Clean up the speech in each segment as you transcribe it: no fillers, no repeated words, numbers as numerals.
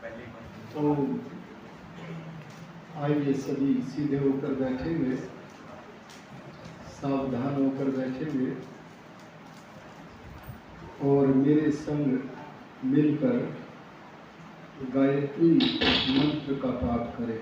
तो आइए सभी सीधे होकर बैठेंगे, सावधान होकर बैठेंगे और मेरे संग मिलकर गायत्री मंत्र का पाठ करें।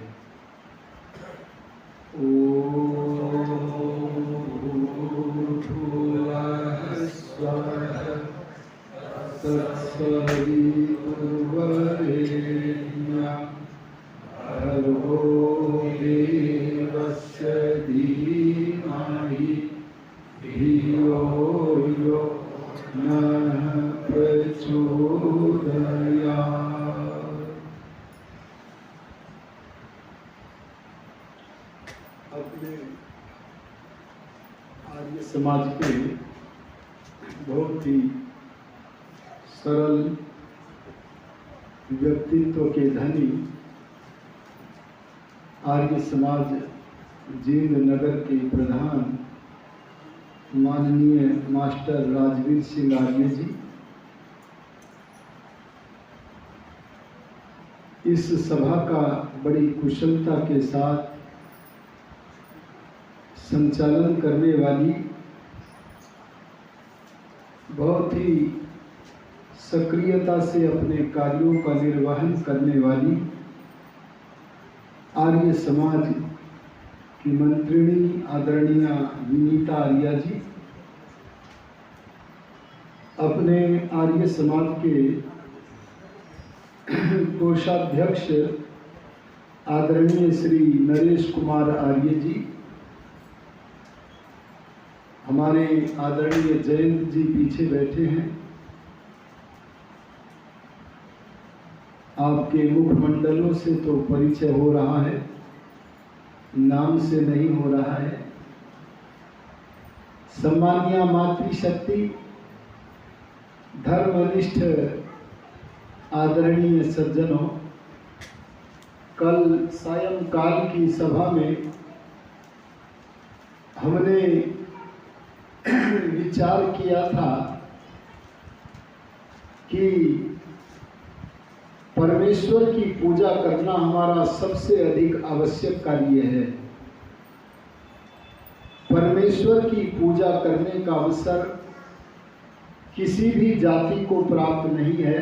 अपने आर्य समाज के बहुत ही सरल व्यक्तित्व के धनी आर्य समाज जींद नगर के प्रधान माननीय मास्टर राजवीर सिंह आर्य जी इस सभा का बड़ी कुशलता के साथ संचालन करने वाली, बहुत ही सक्रियता से अपने कार्यों का निर्वहन करने वाली आर्य समाज की मंत्रिणी आदरणीय विनीता आर्या जी, अपने आर्य समाज के कोषाध्यक्ष आदरणीय श्री नरेश कुमार आर्य जी, हमारे आदरणीय जयंत जी पीछे बैठे हैं, आपके मुखमंडलों से तो परिचय हो रहा है, नाम से नहीं हो रहा है। सम्मानीय मातृशक्ति, धर्मनिष्ठ आदरणीय सज्जनों, कल सायंकाल की सभा में हमने विचार किया था कि परमेश्वर की पूजा करना हमारा सबसे अधिक आवश्यक कार्य है। परमेश्वर की पूजा करने का अवसर किसी भी जाति को प्राप्त नहीं है,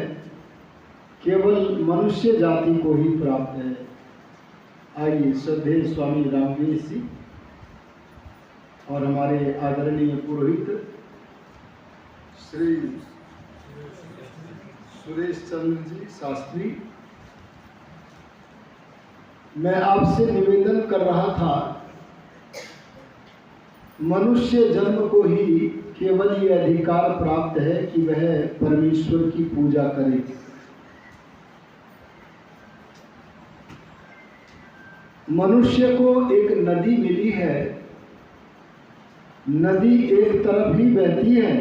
केवल मनुष्य जाति को ही प्राप्त है। आइए श्रद्धेय स्वामी रामवीर जी और हमारे आदरणीय पुरोहित श्री सुरेश चंद्र जी शास्त्री, मैं आपसे निवेदन कर रहा था, मनुष्य जन्म को ही केवल ये अधिकार प्राप्त है कि वह परमेश्वर की पूजा करे। मनुष्य को एक नदी मिली है, नदी एक तरफ ही बहती है,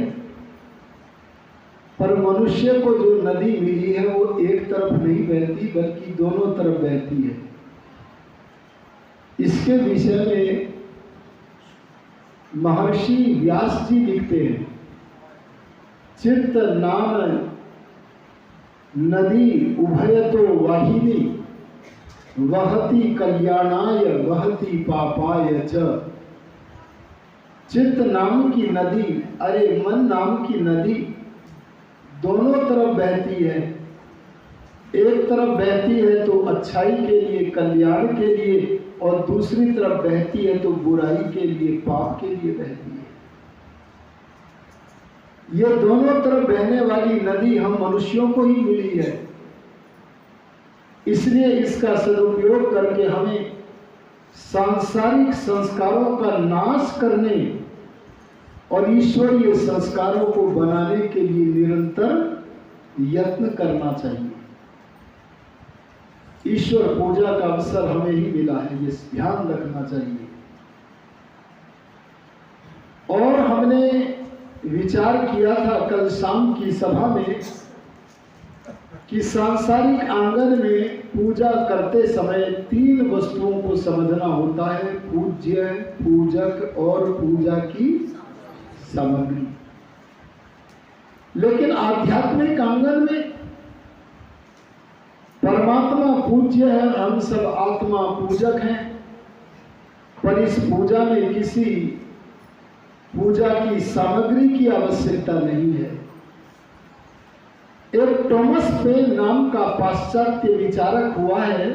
पर मनुष्य को जो नदी मिली है वो एक तरफ नहीं बहती बल्कि दोनों तरफ बहती है। इसके विषय में महर्षि व्यास जी लिखते हैं, चित्त नाम नदी उभयतो वाहिनी वहति कल्याणाय वहति पापाय च। चित्त नाम की नदी, अरे मन नाम की नदी दोनों तरफ बहती है। एक तरफ बहती है तो अच्छाई के लिए, कल्याण के लिए, और दूसरी तरफ बहती है तो बुराई के लिए, पाप के लिए बहती है। ये दोनों तरफ बहने वाली नदी हम मनुष्यों को ही मिली है, इसलिए इसका सदुपयोग करके हमें सांसारिक संस्कारों का नाश करने और ईश्वरीय संस्कारों को बनाने के लिए निरंतर यत्न करना चाहिए। ईश्वर पूजा का अवसर हमें ही मिला है, ये ध्यान रखना चाहिए। और हमने विचार किया था कल शाम की सभा में कि सांसारिक आंगन में पूजा करते समय 3 वस्तुओं को समझना होता है, पूज्य, पूजक और पूजा की सामग्री। लेकिन आध्यात्मिक आंगन में परमात्मा पूज्य है, हम सब आत्मा पूजक हैं, पर इस पूजा में किसी पूजा की सामग्री की आवश्यकता नहीं है। एक थॉमस पेन नाम का पाश्चात्य विचारक हुआ है,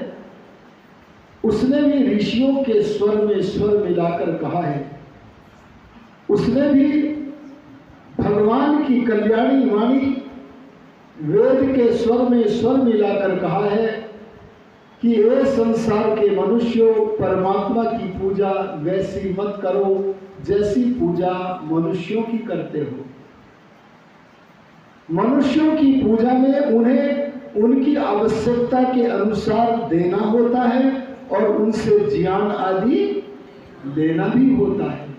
उसने भी ऋषियों के स्वर में स्वर मिलाकर कहा है, उसने भी भगवान की कल्याणी वाणी वेद के स्वर में स्वर मिलाकर कहा है कि ये संसार के मनुष्यों, परमात्मा की पूजा वैसी मत करो जैसी पूजा मनुष्यों की करते हो। मनुष्यों की पूजा में उन्हें उनकी आवश्यकता के अनुसार देना होता है और उनसे ज्ञान आदि लेना भी होता है।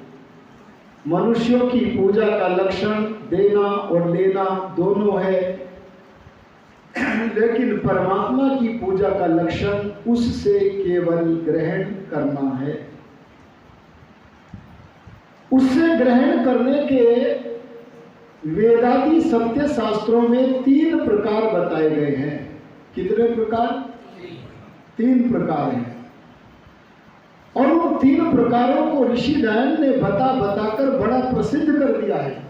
मनुष्यों की पूजा का लक्षण देना और लेना दोनों है, लेकिन परमात्मा की पूजा का लक्षण उससे केवल ग्रहण करना है। उससे ग्रहण करने के वेदादि सत्य शास्त्रों में 3 प्रकार बताए गए हैं। कितने प्रकार? 3 प्रकार हैं। और उन 3 प्रकारों को ऋषि दयानंद ने बताकर बड़ा प्रसिद्ध कर दिया है।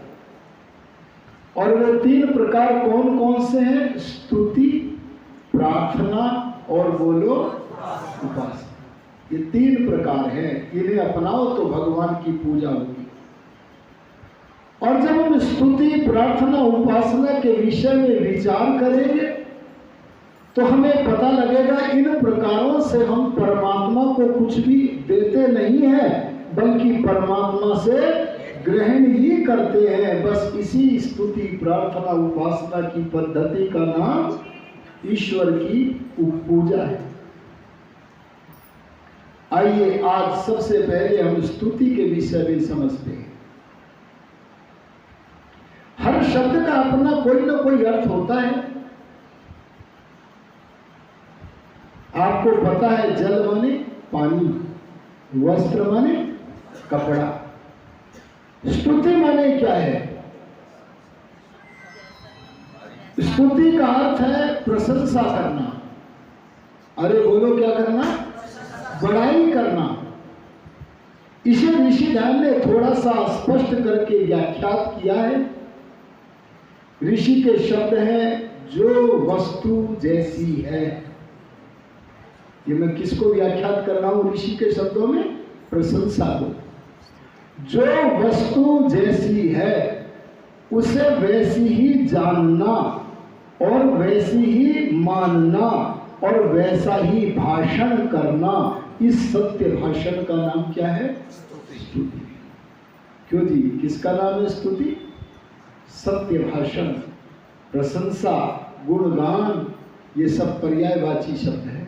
और वे 3 प्रकार कौन कौन से हैं? स्तुति, प्रार्थना और बोलो उपासना। ये 3 प्रकार हैं, इन्हें अपनाओ तो भगवान की पूजा होगी। और जब हम स्तुति, प्रार्थना, उपासना के विषय में विचार करेंगे तो हमें पता लगेगा इन प्रकारों से हम परमात्मा को कुछ भी देते नहीं हैं, बल्कि परमात्मा से ग्रहण ही करते हैं। बस इसी स्तुति, प्रार्थना, उपासना की पद्धति का नाम ईश्वर की पूजा है। आइए आज सबसे पहले हम स्तुति के विषय में समझते हैं। हर शब्द का अपना कोई ना कोई अर्थ होता है। आपको पता है जल माने पानी, वस्त्र माने कपड़ा। स्तुति माने क्या है? स्तुति का अर्थ है प्रशंसा करना। अरे बोलो क्या करना? बड़ाई करना। इसे ऋषि ध्यान ने थोड़ा सा स्पष्ट करके व्याख्यात किया है। ऋषि के शब्द हैं जो वस्तु जैसी है। ये मैं किसको व्याख्यात कर रहा हूं ऋषि के शब्दों में? प्रशंसा को। जो वस्तु जैसी है उसे वैसी ही जानना और वैसी ही मानना और वैसा ही भाषण करना, इस सत्य भाषण का नाम क्या है? स्तुति। क्यों जी, किसका नाम है स्तुति? सत्य भाषण, प्रशंसा, गुणगान, ये सब पर्यायवाची शब्द है।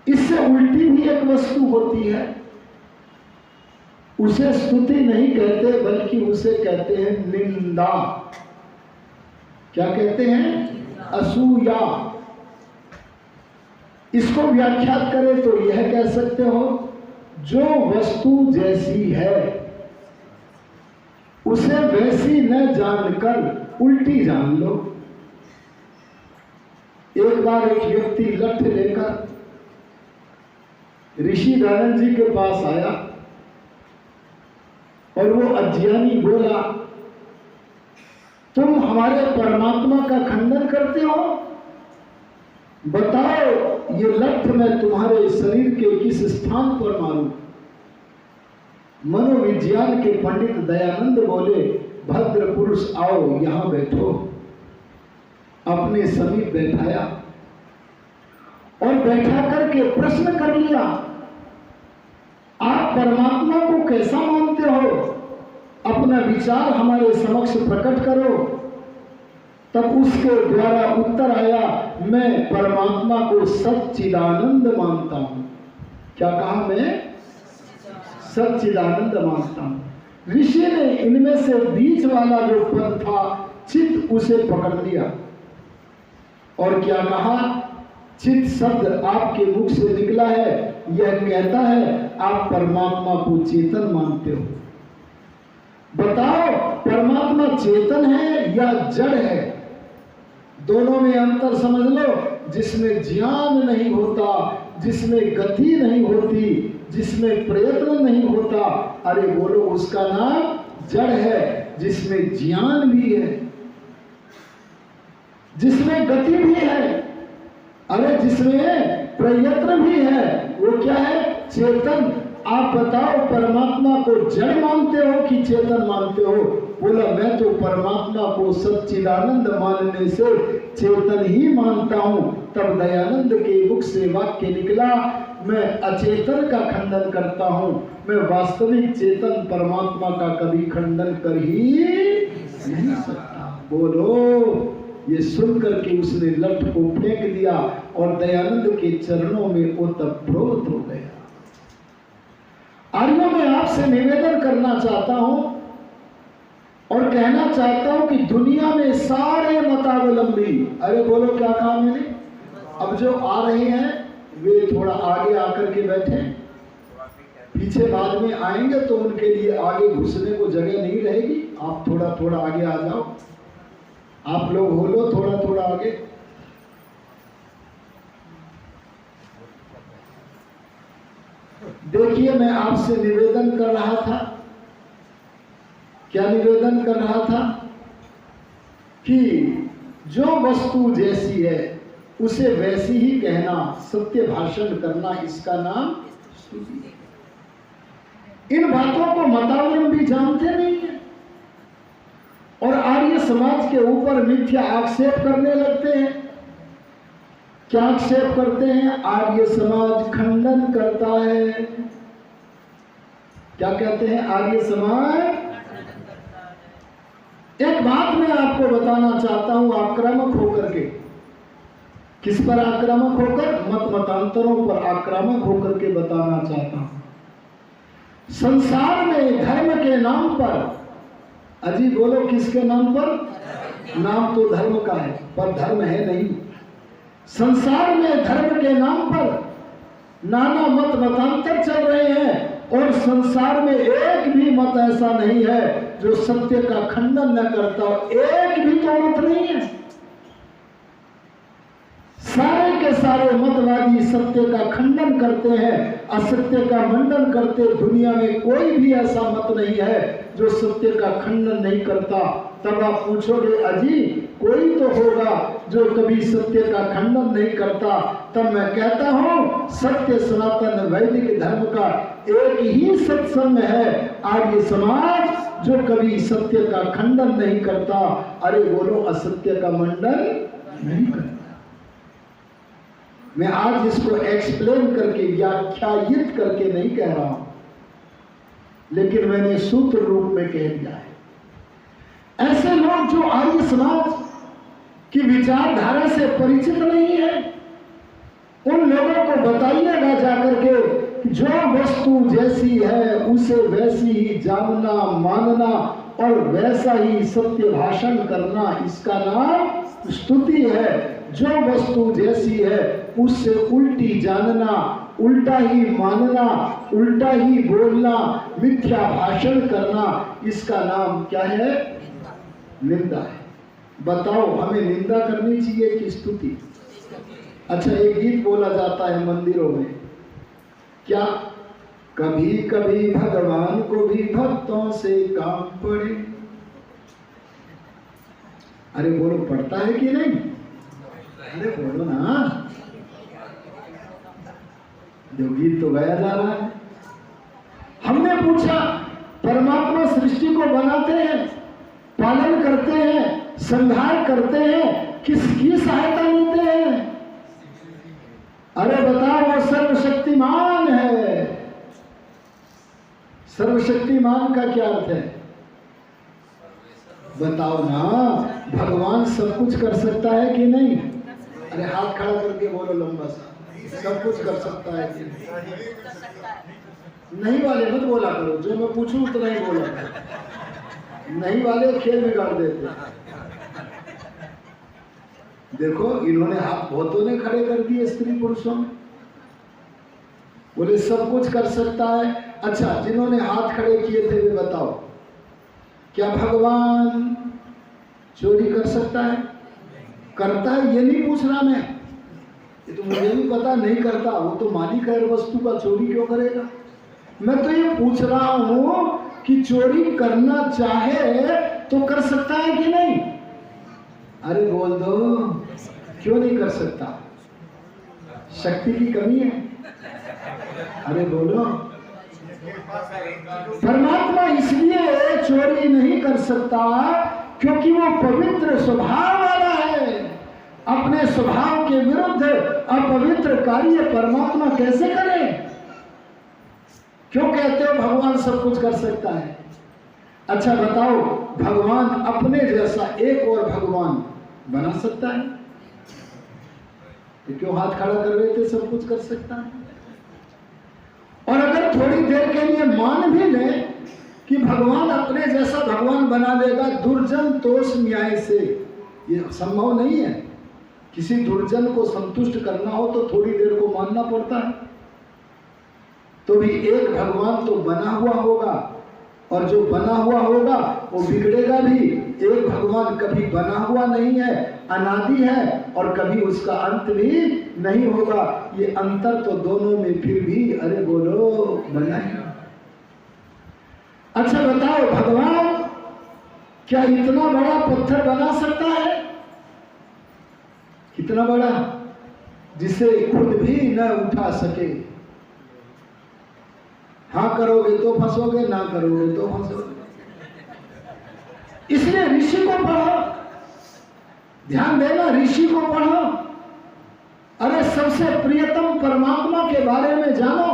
इससे उल्टी भी एक वस्तु होती है, उसे स्तुति नहीं कहते बल्कि उसे कहते हैं निंदा। क्या कहते हैं? असूया। इसको व्याख्यात करें तो यह कह सकते हो, जो वस्तु जैसी है उसे वैसी न जानकर उल्टी जान लो। एक बार एक व्यक्ति लठ लेकर ऋषि दयानंद जी के पास आया और वो अज्ञानी बोला, तुम हमारे परमात्मा का खंडन करते हो, बताओ ये लठ मैं तुम्हारे शरीर के किस स्थान पर मारूं? मनोविज्ञान के पंडित दयानंद बोले, भद्र पुरुष आओ यहां बैठो। अपने समीप बैठाया और बैठा करके प्रश्न कर लिया, आप परमात्मा को कैसा मानते हो? अपना विचार हमारे समक्ष प्रकट करो। तब उसके द्वारा उत्तर आया, मैं परमात्मा को सच्चिदानंद मानता हूं। क्या कहा? मैं सच्चिदानंद मानता हूं। ऋषि ने इनमें से बीच वाला जो पद था चित, उसे पकड़ लिया और क्या कहा? चित शब्द आपके मुख से निकला है, यह कहता है आप परमात्मा को चेतन मानते हो। बताओ परमात्मा चेतन है या जड़ है? दोनों में अंतर समझ लो। जिसमें ज्ञान नहीं होता, जिसमें गति नहीं होती, जिसमें प्रयत्न नहीं होता, अरे बोलो उसका नाम जड़ है। जिसमें ज्ञान भी है, जिसमें गति भी है, अरे जिसमें प्रयत्न भी है, वो क्या है? चेतन। आप बताओ परमात्मा को जड़ मानते हो कि चेतन मानते हो? बोला मैं तो परमात्मा को सच्चिदानंद मानने से चेतन ही मानता हूं। तब दयानंद के मुख से वाक्य निकला, मैं अचेतन का खंडन करता हूं, मैं वास्तविक चेतन परमात्मा का कभी खंडन कर ही नहीं सकता। बोलो। ये सुनकर के उसने लठ को फेंक दिया और दयानंद के चरणों में ओतप्रोत हो गया। आर्यों में आपसे निवेदन करना चाहता हूं और कहना चाहता हूं कि दुनिया में सारे मतावलंबी, अरे बोलो क्या कहा मैंने? अब जो आ रहे हैं वे थोड़ा आगे आकर के बैठे, पीछे बाद में आएंगे तो उनके लिए आगे घुसने को जगह नहीं रहेगी। आप थोड़ा थोड़ा आगे आ जाओ। आप लोग हो लो थोड़ा थोड़ा आगे। देखिए मैं आपसे निवेदन कर रहा था, क्या निवेदन कर रहा था? कि जो वस्तु जैसी है उसे वैसी ही कहना, सत्य भाषण करना, इसका नाम स्तुति है। इन बातों को मतावलंबी जानते नहीं है और आर्य समाज के ऊपर मिथ्या आक्षेप करने लगते हैं। क्या आक्षेप करते हैं? आर्य समाज खंडन करता है। क्या कहते हैं? आर्य समाज। एक बात मैं आपको बताना चाहता हूं आक्रामक होकर के। किस पर आक्रामक होकर? मत मतांतरों पर आक्रामक होकर के बताना चाहता हूं। संसार में धर्म के नाम पर, अजी बोलो किसके नाम पर? नाम तो धर्म का है पर धर्म है नहीं। संसार में धर्म के नाम पर नाना मत मतांतर चल रहे हैं और संसार में एक भी मत ऐसा नहीं है जो सत्य का खंडन न करता। एक भी तो मत नहीं है। सारे के सारे मतवादी सत्य का खंडन करते हैं, असत्य का मंडन करते। दुनिया में कोई भी ऐसा मत नहीं है जो सत्य का खंडन नहीं करता। तब आप पूछोगे अजी कोई तो होगा जो कभी सत्य का खंडन नहीं करता। तब मैं कहता हूं सत्य सनातन वैदिक धर्म का एक ही सत्संग है, आर्य समाज, जो कभी सत्य का खंडन नहीं करता। अरे बोलो असत्य का मंडन नहीं करता। मैं आज इसको एक्सप्लेन करके व्याख्यायित करके नहीं कह रहा हूं, लेकिन मैंने सूत्र रूप में कह दिया है। ऐसे लोग जो आर्य समाज की विचारधारा से परिचित नहीं है, उन लोगों को बताइएगा जाकर के जो वस्तु जैसी है उसे वैसी ही जानना, मानना और वैसा ही सत्य भाषण करना, इसका नाम स्तुति है। जो वस्तु जैसी है उससे उल्टी जानना, उल्टा ही मानना, उल्टा ही बोलना, मिथ्या भाषण करना, इसका नाम क्या है? निंदा है। बताओ हमें निंदा करनी चाहिए कि स्तुति? अच्छा एक गीत बोला जाता है मंदिरों में, क्या? कभी कभी भगवान को भी भक्तों से काम पड़े। अरे बोलो पड़ता है कि नहीं? अरे बोलो ना। जो गीत तो गाया जा रहा है। हमने पूछा परमात्मा सृष्टि को बनाते हैं, पालन करते हैं, संहार करते हैं, किसकी सहायता लेते हैं? अरे बताओ वो सर्वशक्तिमान है। सर्वशक्तिमान का क्या अर्थ है? बताओ ना। भगवान सब कुछ कर सकता है कि नहीं? अरे हाथ खड़ा करके बोलो लंबा सा। सब कुछ कर सकता है कि नहीं? वाले मत बोला करो, जो मैं पूछूं उतना ही बोला करो। नहीं वाले खेल बिगाड़ देते। देखो इन्होंने हाथ बहुतों ने खड़े कर दिए स्त्री पुरुषों में, बोले सब कुछ कर सकता है। अच्छा जिन्होंने हाथ खड़े किए थे वे बताओ, क्या भगवान चोरी कर सकता है? करता है ये नहीं पूछ रहा मैं, ये तो मुझे भी पता नहीं करता, वो तो मालिक है वस्तु का, चोरी क्यों करेगा। मैं तो ये पूछ रहा हूं कि चोरी करना चाहे तो कर सकता है कि नहीं। अरे बोल दो, क्यों नहीं कर सकता? शक्ति की कमी है? अरे बोलो। परमात्मा इसलिए चोरी नहीं कर सकता क्योंकि वो पवित्र स्वभाव वाला है। अपने स्वभाव के विरुद्ध अपवित्र कार्य परमात्मा कैसे करे? क्यों कहते हो भगवान सब कुछ कर सकता है? अच्छा बताओ, भगवान अपने जैसा एक और भगवान बना सकता है? तो क्यों हाथ खड़ा कर रहे थे? सब कुछ कर सकता है। और अगर थोड़ी देर के लिए मान भी ले कि भगवान अपने जैसा भगवान बना देगा दुर्जन तोष न्याय से, ये संभव नहीं है। किसी दुर्जन को संतुष्ट करना हो तो थोड़ी देर को मानना पड़ता है। तो भी एक भगवान तो बना हुआ होगा, और जो बना हुआ होगा वो बिगड़ेगा भी। एक भगवान कभी बना हुआ नहीं है, अनादि है, और कभी उसका अंत भी नहीं होगा। ये अंतर तो दोनों में फिर भी, अरे बोलो, बना है। अच्छा बताओ, भगवान क्या इतना बड़ा पत्थर बना सकता है? कितना बड़ा, जिसे खुद भी न उठा सके। हाँ करोगे तो फंसोगे, ना करोगे तो फंसोगे। इसलिए ऋषि को पढ़ो, ध्यान देना, ऋषि को पढ़ो। अरे सबसे प्रियतम परमात्मा के बारे में जानो।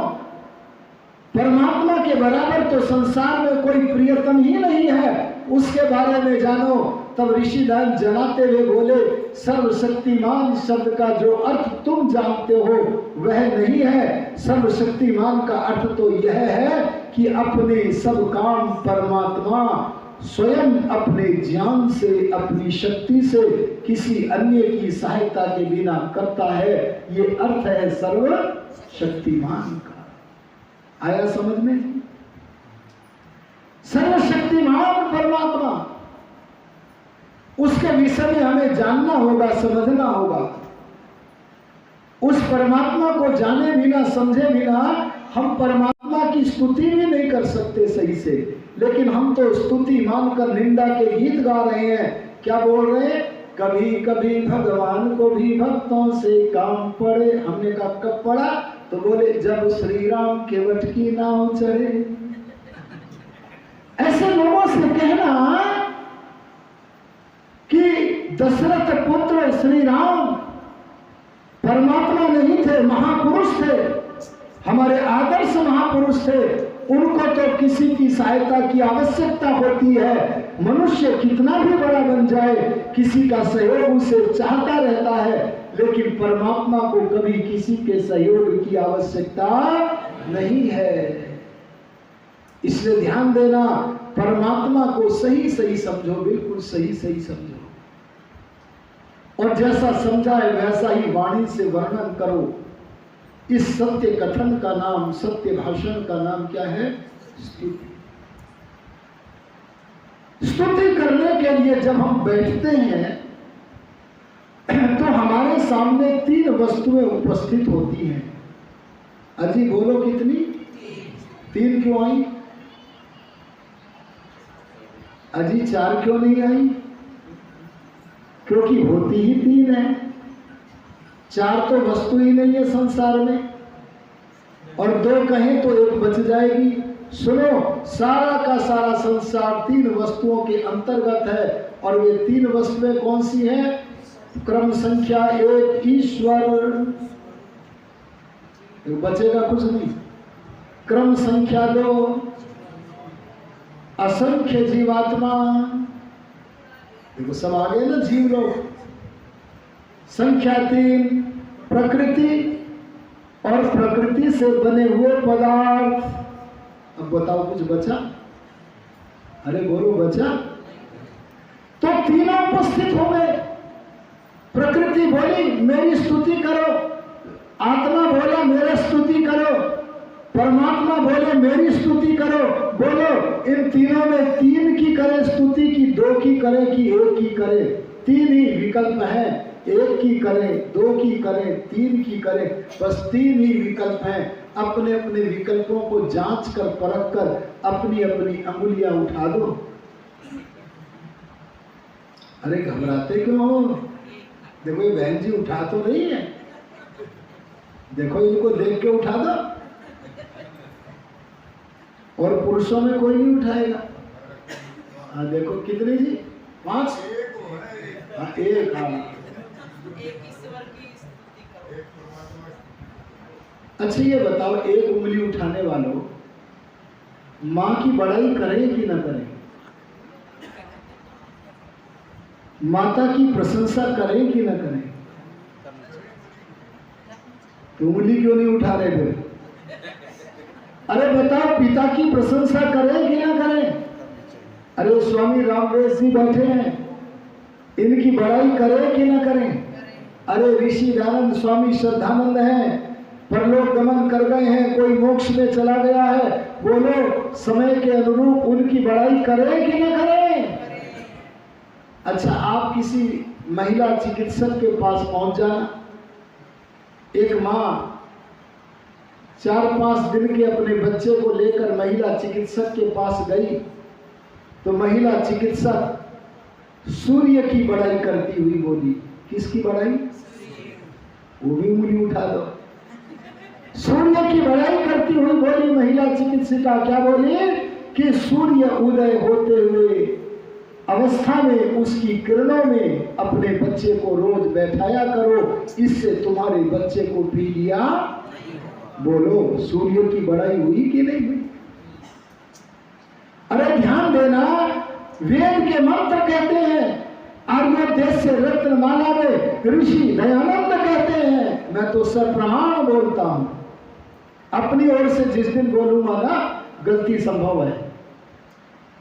परमात्मा के बराबर तो संसार में कोई प्रियतम ही नहीं है, उसके बारे में जानो। तब ऋषिदान जनाते हुए बोले, सर्वशक्तिमान शब्द का जो अर्थ तुम जानते हो वह नहीं है। सर्वशक्तिमान का अर्थ तो यह है कि अपने सब काम परमात्मा स्वयं अपने ज्ञान से, अपनी शक्ति से, किसी अन्य की सहायता के बिना करता है। ये अर्थ है सर्वशक्तिमान का। आया समझ में? सर्वशक्तिमान परमात्मा, उसके विषय में हमें जानना होगा, समझना होगा। उस परमात्मा को जाने बिना, समझे बिना हम परमात्मा की स्तुति भी नहीं कर सकते सही से। लेकिन हम तो स्तुति मानकर निंदा के गीत गा रहे हैं। क्या बोल रहे हैं? कभी कभी भगवान को भी भक्तों से काम पड़े। हमने कहा कब पड़ा? तो बोले जब श्री राम केवट की नाव चढ़े। ऐसे लोगों से कहना कि दशरथ पुत्र श्री राम परमात्मा नहीं थे, महापुरुष थे, हमारे आदर्श महापुरुष थे, उनको तो किसी की सहायता की आवश्यकता होती है। मनुष्य कितना भी बड़ा बन जाए, किसी का सहयोग उसे चाहता रहता है, लेकिन परमात्मा को कभी किसी के सहयोग की आवश्यकता नहीं है। इसलिए ध्यान देना, परमात्मा को सही सही समझो, बिल्कुल सही सही समझो, और जैसा समझा है वैसा ही वाणी से वर्णन करो। इस सत्य कथन का नाम, सत्य भाषण का नाम क्या है? स्तुति। स्तुति करने के लिए जब हम बैठते हैं तो हमारे सामने तीन वस्तुएं उपस्थित होती हैं। अजी बोलो कितनी? तीन क्यों आई? अजी चार क्यों नहीं आई? क्योंकि होती ही तीन है, चार तो वस्तु ही नहीं है संसार में, और दो कहें तो एक बच जाएगी। सुनो, सारा का सारा संसार तीन वस्तुओं के अंतर्गत है, और वे तीन वस्तुएं कौन सी हैं? क्रम संख्या एक ईश्वर, बचेगा कुछ नहीं। क्रम संख्या दो असंख्य जीवात्मा, देखो सब आ गए ना जीव लोग। संख्या तीन प्रकृति, और प्रकृति से बने हुए पदार्थ। अब बताओ कुछ बचा? अरे बोलो बचा? तो तीनों उपस्थित हो गए। प्रकृति बोली मेरी स्तुति करो, आत्मा बोला मेरा स्तुति करो, परमात्मा बोले मेरी स्तुति करो। बोलो, इन तीनों में तीन की करे स्तुति की, दो की करे कि एक की करे? तीन ही विकल्प है। एक की करें, दो की करें, तीन की करें, बस तीन ही विकल्प हैं। अपने अपने विकल्पों को जांच कर परख कर अपनी अपनी अंगुलियां उठा दो। अरे घबराते क्यों हो? देखो ये बहन जी उठा तो नहीं है, देखो इनको देख के उठा दो। और पुरुषों में कोई नहीं उठाएगा। हाँ देखो कितने जी? 5? हाँ एक। हाँ अच्छा ये बताओ, एक उंगली उठाने वालों माँ की बड़ाई करें कि ना करें? माता की प्रशंसा करें कि ना करें? तो उंगली क्यों नहीं उठा रहे थे? अरे बताओ, पिता की प्रशंसा करें कि ना करें? अरे स्वामी रामदेव जी बैठे हैं, इनकी बड़ाई करें कि ना करें? अरे ऋषि दयानंद स्वामी श्रद्धानंद हैं, परलोक गमन कर गए हैं, कोई मोक्ष में चला गया है। बोलो, समय के अनुरूप उनकी बड़ाई करें कि ना करें? अच्छा, आप किसी महिला चिकित्सक के पास पहुंच जाना। एक माँ 4-5 दिन के अपने बच्चे को लेकर महिला चिकित्सक के पास गई, तो महिला चिकित्सक सूर्य की बड़ाई करती हुई बोली। किसकी बड़ाई? वो भी उंगली उठा दो। सूर्य की बड़ाई करती हुई बोली महिला चिकित्सिका। क्या बोली? कि सूर्य उदय होते हुए अवस्था में उसकी किरणों में अपने बच्चे को रोज बैठाया करो, इससे तुम्हारे बच्चे को पी लिया। बोलो, सूर्य की बड़ाई हुई कि नहीं हुई? अरे ध्यान देना, वेद के मंत्र कहते हैं, आर्योदेश से रत्नमाला में ऋषि दयानंद कहते हैं। मैं तो सप्रमाण बोलता हूं, अपनी ओर से जिस दिन बोलूंगा ना गलती संभव है,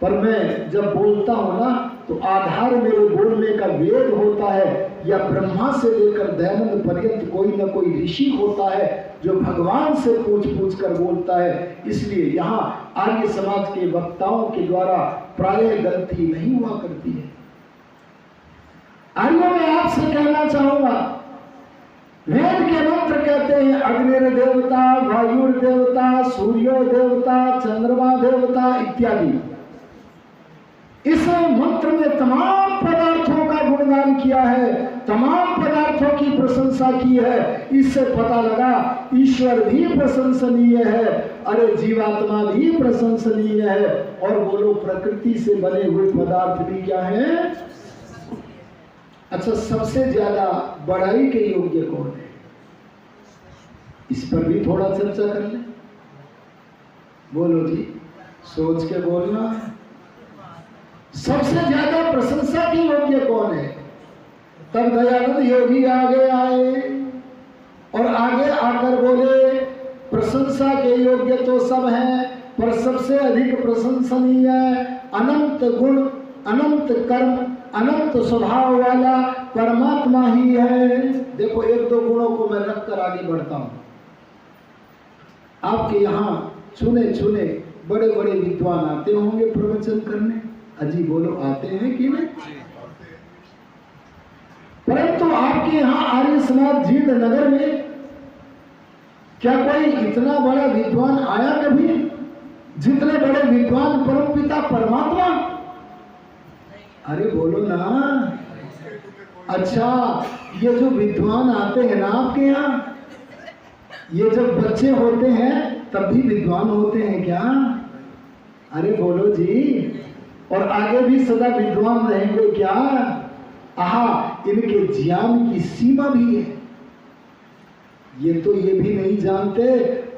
पर मैं जब बोलता हूं ना तो आधार मेरे बोलने का वेद होता है, या ब्रह्मा से लेकर दयानंद पर्यंत कोई ना कोई ऋषि होता है जो भगवान से पूछ पूछ कर बोलता है। इसलिए यहाँ आर्य समाज के वक्ताओं के द्वारा प्रायः गलती नहीं हुआ करती है। आर्यों में आपसे कहना चाहूंगा, वेद के मंत्र कहते हैं अग्नि देवता, वायु देवता, सूर्यो देवता, चंद्रमा देवता इत्यादि। इस मंत्र में तमाम पदार्थों का गुणगान किया है, तमाम पदार्थों की प्रशंसा की है। इससे पता लगा ईश्वर भी प्रशंसनीय है, अरे जीवात्मा भी प्रशंसनीय है, और बोलो प्रकृति से बने हुए पदार्थ भी क्या है? अच्छा, सबसे ज्यादा बड़ाई के योग्य कौन है? इस पर भी थोड़ा चर्चा कर ले। बोलो जी, सोच के बोलना। सबसे ज्यादा प्रशंसा के योग्य कौन है? तब दयानंद योगी आगे आए और आगे आकर बोले, प्रशंसा के योग्य तो सब हैं, पर सबसे अधिक प्रशंसनीय अनंत गुण, अनंत कर्म, अनंत स्वभाव वाला परमात्मा ही है। देखो, 1-2 गुणों को मैं रखकर आगे बढ़ता हूं। आपके यहाँ चुने चुने बड़े बड़े विद्वान आते होंगे प्रवचन करने। अजी बोलो, आते हैं कि नहीं? परंतु आपके यहाँ आर्य समाज जींद नगर में क्या कोई इतना बड़ा विद्वान आया कभी, जितने बड़े विद्वान परमपिता परमात्मा? अरे बोलो ना। अच्छा, ये जो विद्वान आते हैं ना आपके यहाँ, ये जब बच्चे होते हैं तब भी विद्वान होते हैं क्या? अरे बोलो जी। और आगे भी सदा विद्वान रहेंगे क्या? आहा, इनके ज्ञान की सीमा भी है। ये तो ये भी नहीं जानते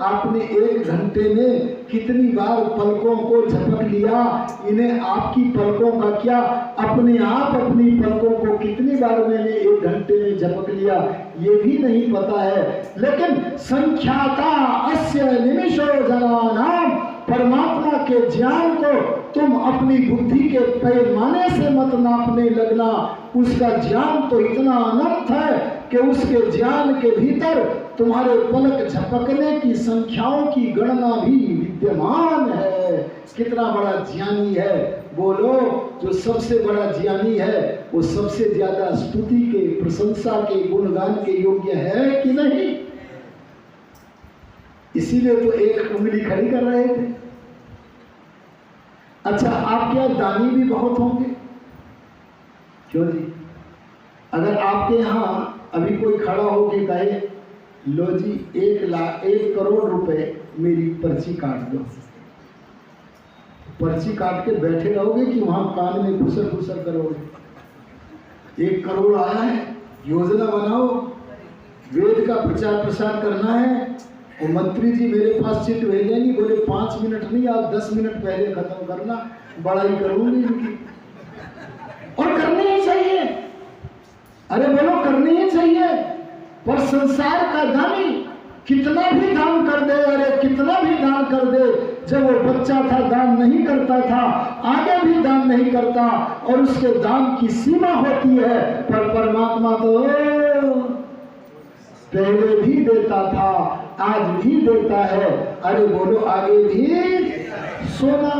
आपने 1 घंटे में कितनी बार पलकों को झपक लिया। इन्हें आपकी पलकों का क्या, अपने आप अपनी पलकों को कितनी बार मैंने 1 घंटे में झपक लिया, ये भी नहीं पता है। लेकिन संख्याता अस्य निमिषो जनानाम, परमात्मा के ज्ञान को तुम अपनी बुद्धि के पैमाने से मत नापने लगना। उसका ज्ञान तो इतना अनंत है, कि उसके ज्ञान के भीतर तुम्हारे पलक झपकने की संख्याओं की गणना भी विद्यमान है। कितना बड़ा ज्ञानी है बोलो। जो सबसे बड़ा ज्ञानी है वो सबसे ज्यादा स्तुति के, प्रशंसा के, गुणगान के योग्य है कि नहीं? इसीलिए तो एक उंगली खड़ी कर रहे थे। अच्छा, आपके यहाँ दानी भी बहुत होंगे, क्यों जी? अगर आपके यहाँ अभी कोई खड़ा हो के कहे लो जी 1 करोड़ रुपए मेरी पर्ची काट दो, पर्ची काट के बैठे रहोगे कि वहां कान में घुसर घुसर करोगे? 1 करोड़ आया है, योजना बनाओ, वेद का प्रचार प्रसार करना है, और मंत्री जी मेरे पास चिट भेजेंगी, बोले 5 मिनट नहीं, आप 10 मिनट पहले खत्म करना, बड़ाई करूंगी इनकी। और करनी ही चाहिए, अरे बोलो करनी ही चाहिए। पर संसार का दानी कितना भी दान कर दे, अरे कितना भी दान कर दे, जब वो बच्चा था दान नहीं करता था, आगे भी दान नहीं करता, और उसके दान की सीमा होती है। पर परमात्मा तो पहले भी देता था, आज भी देता है। अरे बोलो आगे भी। सोना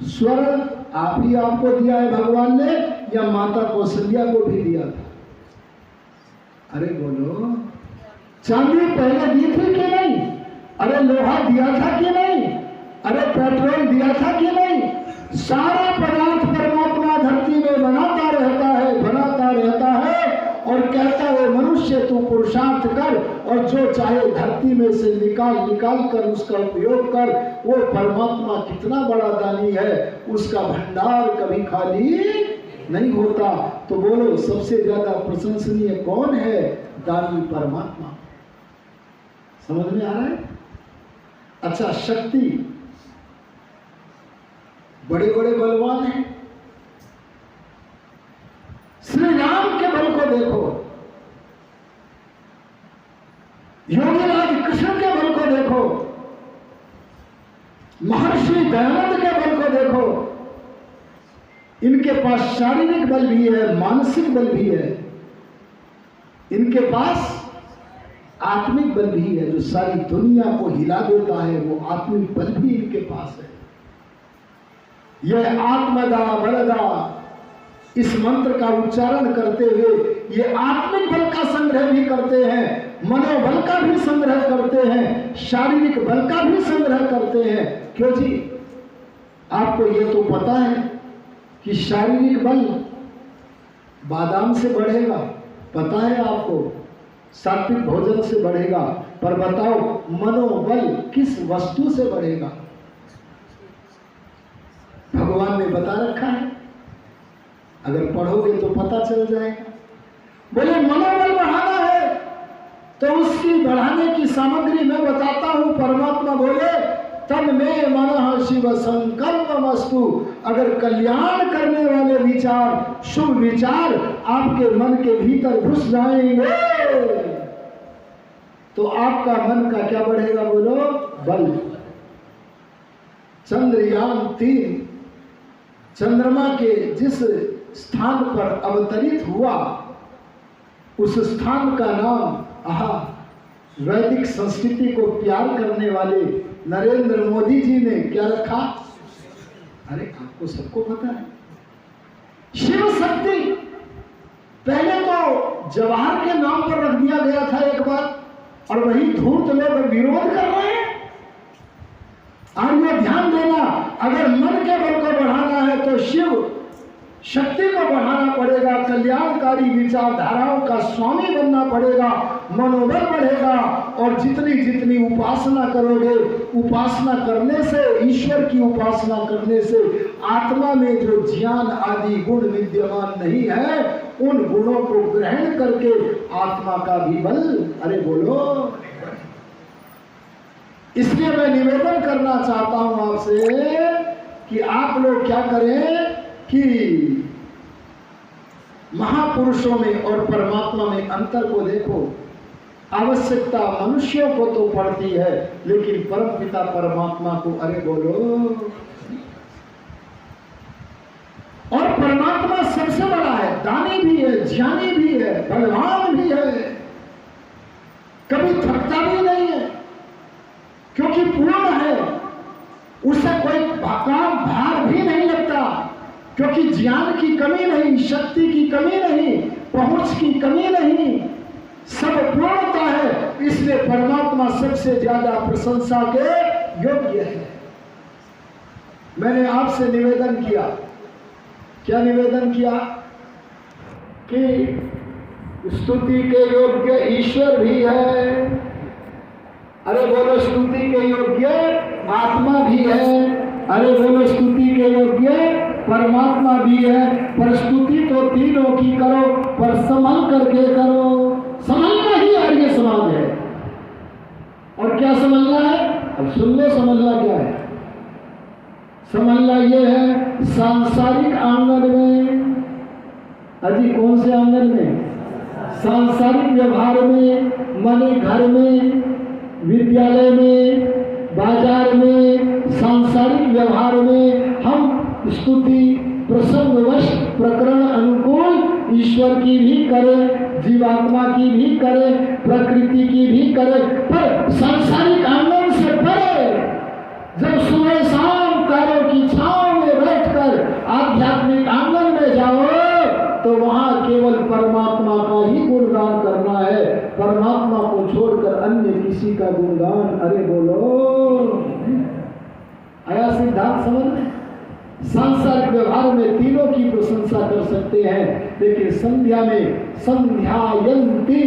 स्वर्ण आप ही आपको दिया है भगवान ने, या माता कौशल्या को भी दिया था? अरे बोलो, चांदी पहले दी थी कि नहीं? अरे लोहा दिया था कि नहीं? अरे पेट्रोल दिया था कि नहीं? सारा पदार्थ परमात्मा धरती में बनाता रहता है, बनाता रहता है, और कहता है मनुष्य तू पुरुषार्थ कर, और जो चाहे धरती में से निकाल निकाल कर उसका उपयोग कर। वो परमात्मा कितना बड़ा दानी है, उसका भंडार कभी खाली नहीं होता। तो बोलो सबसे ज्यादा प्रशंसनीय कौन है? दानी परमात्मा। समझ में आ रहा है? अच्छा, शक्ति, बड़े बड़े बलवान हैं। श्री राम के बल को देखो, योगीराज कृष्ण के बल को देखो, महर्षि दयानंद के बल को देखो। इनके पास शारीरिक बल भी है, मानसिक बल भी है, इनके पास आत्मिक बल भी है। जो सारी दुनिया को हिला देता है वो आत्मिक बल भी इनके पास है। यह आत्मदा बलदा इस मंत्र का उच्चारण करते हुए ये आत्मिक बल का संग्रह भी करते हैं, मनोबल का भी संग्रह करते हैं, शारीरिक बल का भी संग्रह करते हैं। क्यों जी? आपको ये तो पता है कि शारीरिक बल बादाम से बढ़ेगा, पता है आपको, सात्विक भोजन से बढ़ेगा। पर बताओ मनोबल किस वस्तु से बढ़ेगा? भगवान ने बता रखा है, अगर पढ़ोगे तो पता चल जाएगा। बोले मनोबल बढ़ाना है तो उसकी बढ़ाने की सामग्री मैं बताता हूं। परमात्मा बोले तन में मनः शिव संकल्पमस्तु। अगर कल्याण करने वाले विचार, शुभ विचार आपके मन के भीतर घुस जाएंगे तो आपका मन का क्या बढ़ेगा? बोलो बल। चंद्रयान 3 चंद्रमा के जिस स्थान पर अवतरित हुआ उस स्थान का नाम वैदिक संस्कृति को प्यार करने वाले नरेंद्र मोदी जी ने क्या रखा? अरे आपको सबको पता है, शिव शक्ति। पहले तो जवाहर के नाम पर रख दिया गया था एक बार, और वही धूर्त लोग विरोध कर रहे हैं। और ये ध्यान देना, अगर मन के बल को बढ़ाना है तो शिव शक्ति को बढ़ाना पड़ेगा, कल्याणकारी विचारधाराओं का स्वामी बनना पड़ेगा, मनोबल बढ़ेगा। और जितनी जितनी उपासना करोगे, उपासना करने से, ईश्वर की उपासना करने से आत्मा में जो ज्ञान आदि गुण विद्यमान नहीं है, उन गुणों को ग्रहण करके आत्मा का भी बल, अरे बोलो। इसलिए मैं निवेदन करना चाहता हूं आपसे कि आप लोग क्या करें कि महापुरुषों में और परमात्मा में अंतर को देखो। आवश्यकता मनुष्यों को तो पड़ती है, लेकिन परम पिता परमात्मा को, अरे बोलो। और परमात्मा सबसे बड़ा है, दानी भी है, ज्ञानी भी है, बलवान भी है, कभी थकता भी नहीं है, क्योंकि पूर्ण है, उसे कोई काम भार भी नहीं लगता, क्योंकि ज्ञान की कमी नहीं, शक्ति की कमी नहीं, पहुंच की कमी नहीं, सब पूर्णता है। इसलिए परमात्मा सबसे ज्यादा प्रशंसा के योग्य है। मैंने आपसे निवेदन किया, क्या निवेदन किया कि स्तुति के योग्य ईश्वर भी है। अरे बोलो स्तुति के योग्य आत्मा भी है। अरे बोलो स्तुति के योग्य परमात्मा भी है। पर स्तुति तो तीनों की करो, पर संभल करके करो। समझना ही आर्य समाज है। और क्या समझना है? अब सुन लो, समझना क्या है? समझना ये है, सांसारिक आंगन में, अजी कौन से आंगन में? सांसारिक व्यवहार में, माने घर में, विद्यालय में, बाजार में, सांसारिक व्यवहार में हम स्तुति प्रसंगवश प्रकरण अनुकूल ईश्वर की भी करें, जीवात्मा की भी करें, प्रकृति की भी करें, पर सांसारिक आंगन से परे जब सुबह शाम तारों की छांव में बैठकर आध्यात्मिक आंगन में जाओ तो वहां केवल परमात्मा का ही गुणगान करना है। परमात्मा को छोड़कर अन्य किसी का गुणगान, अरे बोलो, आया सिद्धांत समझ में? सांसारिक व्यवहार में तीनों की प्रशंसा कर सकते हैं, लेकिन संध्या में संध्यायन्ति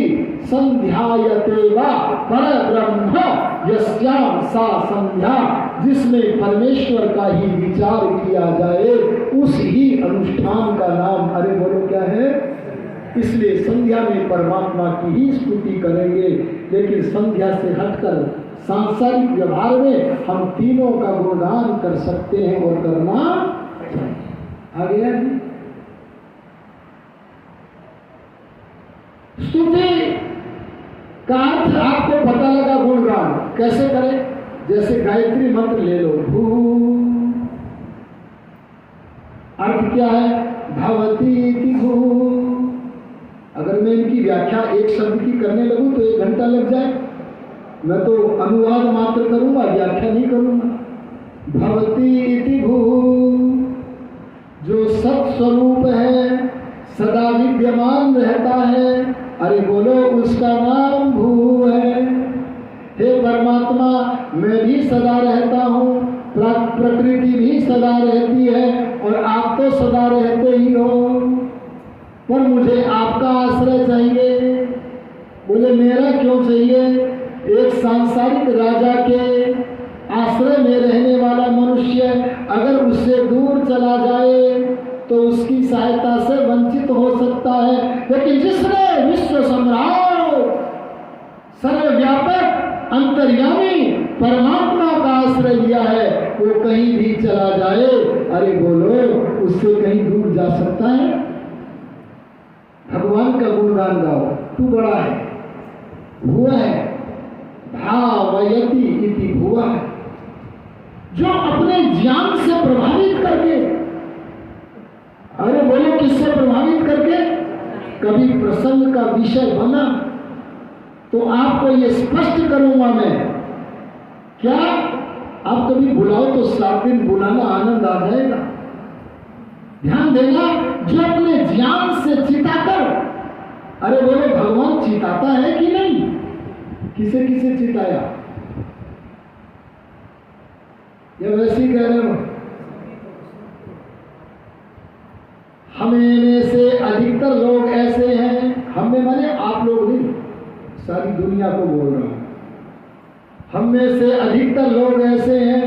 संध्यायते वा परब्रह्म यस्याम सा संध्या, जिसमें परमेश्वर का ही विचार किया जाए उस ही अनुष्ठान का नाम, अरे बोलो क्या है? इसलिए संध्या में परमात्मा की ही स्तुति करेंगे, लेकिन संध्या से हटकर सांसारिक व्यवहार में हम तीनों का गुणगान कर सकते हैं और करना चाहिए। आ गया जी? स्तुति का अर्थ आपको पता लगा, गुणगान कैसे करें? जैसे गायत्री मंत्र ले लो, भू, अर्थ क्या है? भवती इति भू। अगर मैं इनकी व्याख्या एक शब्द की करने लगूं तो 1 घंटा लग जाए। मैं तो अनुवाद मात्र करूंगा, व्याख्या नहीं करूंगा। भवती इति भू, जो सत्स्वरूप है, सदा विद्यमान रहता है, अरे बोलो उसका नाम भू है। हे परमात्मा, मैं भी सदा रहता हूँ, प्रकृति भी सदा रहती है और आप तो सदा रहते ही हो, पर मुझे आपका आश्रय चाहिए। बोले मेरा क्यों चाहिए? एक सांसारिक राजा के आश्रय में रहने वाला मनुष्य अगर उससे दूर चला जाए तो उसकी सहायता से वंचित हो सकता है, लेकिन जिसने विश्व सम्राट, सर्वव्यापक, अंतर्यामी परमात्मा का आश्रय लिया है, वो कहीं भी चला जाए, अरे बोलो, उससे कहीं दूर जा सकता है? भगवान का गुणगान गाओ, तू बड़ा है, हुआ है, भावयति इति भुवा, जो अपने ज्ञान से प्रभावित करके, अरे बोलो किससे प्रभावित करके? कभी प्रसंग का विषय बना तो आपको ये स्पष्ट करूंगा मैं, क्या आप कभी बुलाओ तो 7 दिन बुलाना, आनंद आ जाएगा। ध्यान देना, जो अपने ज्ञान से चिताकर, अरे बोलो भगवान चिताता है कि नहीं? किसे किसे चिताया? या वैसे ही कह रहे हो? हमें में से अधिकतर लोग ऐसे हैं, हमें माने आप लोग नहीं, सारी दुनिया को बोल रहा हूं, हम में से अधिकतर लोग ऐसे हैं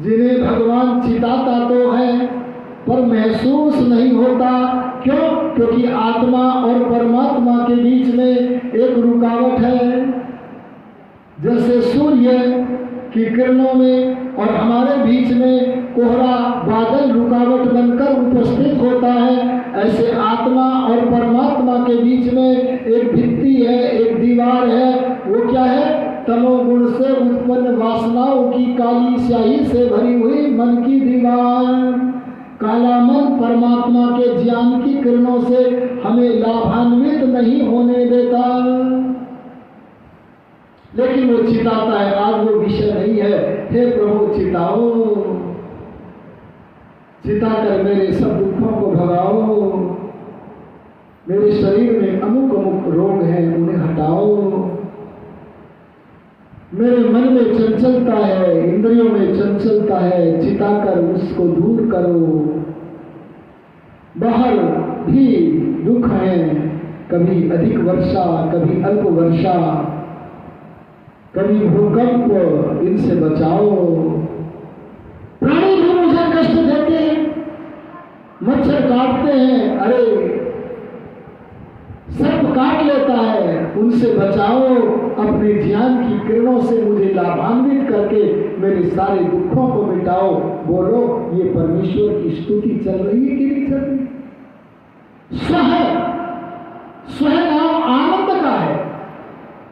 जिन्हें भगवान चिताता तो है पर महसूस नहीं होता। क्यों? क्योंकि आत्मा और परमात्मा के बीच में एक रुकावट है। जैसे सूर्य की किरणों में और हमारे बीच में कोहरा, बादल रुकावट बनकर उपस्थित होता है, ऐसे आत्मा और परमात्मा के बीच में एक भित्ति है, एक दीवार है। वो क्या है? तमोगुण से उत्पन्न वासनाओं की काली स्याही से भरी हुई मन की दीवार। काला मन परमात्मा के ज्ञान की किरणों से हमें लाभान्वित नहीं होने देता। लेकिन वो चिताता है। आज वो विषय नहीं है। हे प्रभु चिताओ, चिताकर मेरे सब दुखों को भगाओ। मेरे शरीर में अमुक अमुक रोग हैं, उन्हें हटाओ। मेरे मन में चंचलता है, इंद्रियों में चंचलता है, चिताकर उसको दूर करो। बाहर भी दुख है, कभी अधिक वर्षा, कभी अल्प वर्षा, कभी भूकंप, इनसे बचाओ। प्राणी भी मुझे कष्ट देते हैं, मच्छर काटते हैं, अरे सर्प काट लेता है, उनसे बचाओ। अपने ज्ञान की किरणों से मुझे लाभान्वित करके मेरे सारे दुखों को मिटाओ। बोलो, ये परमेश्वर की स्तुति चल रही है कि नहीं चल रही? स्वह नाम आनंद का है।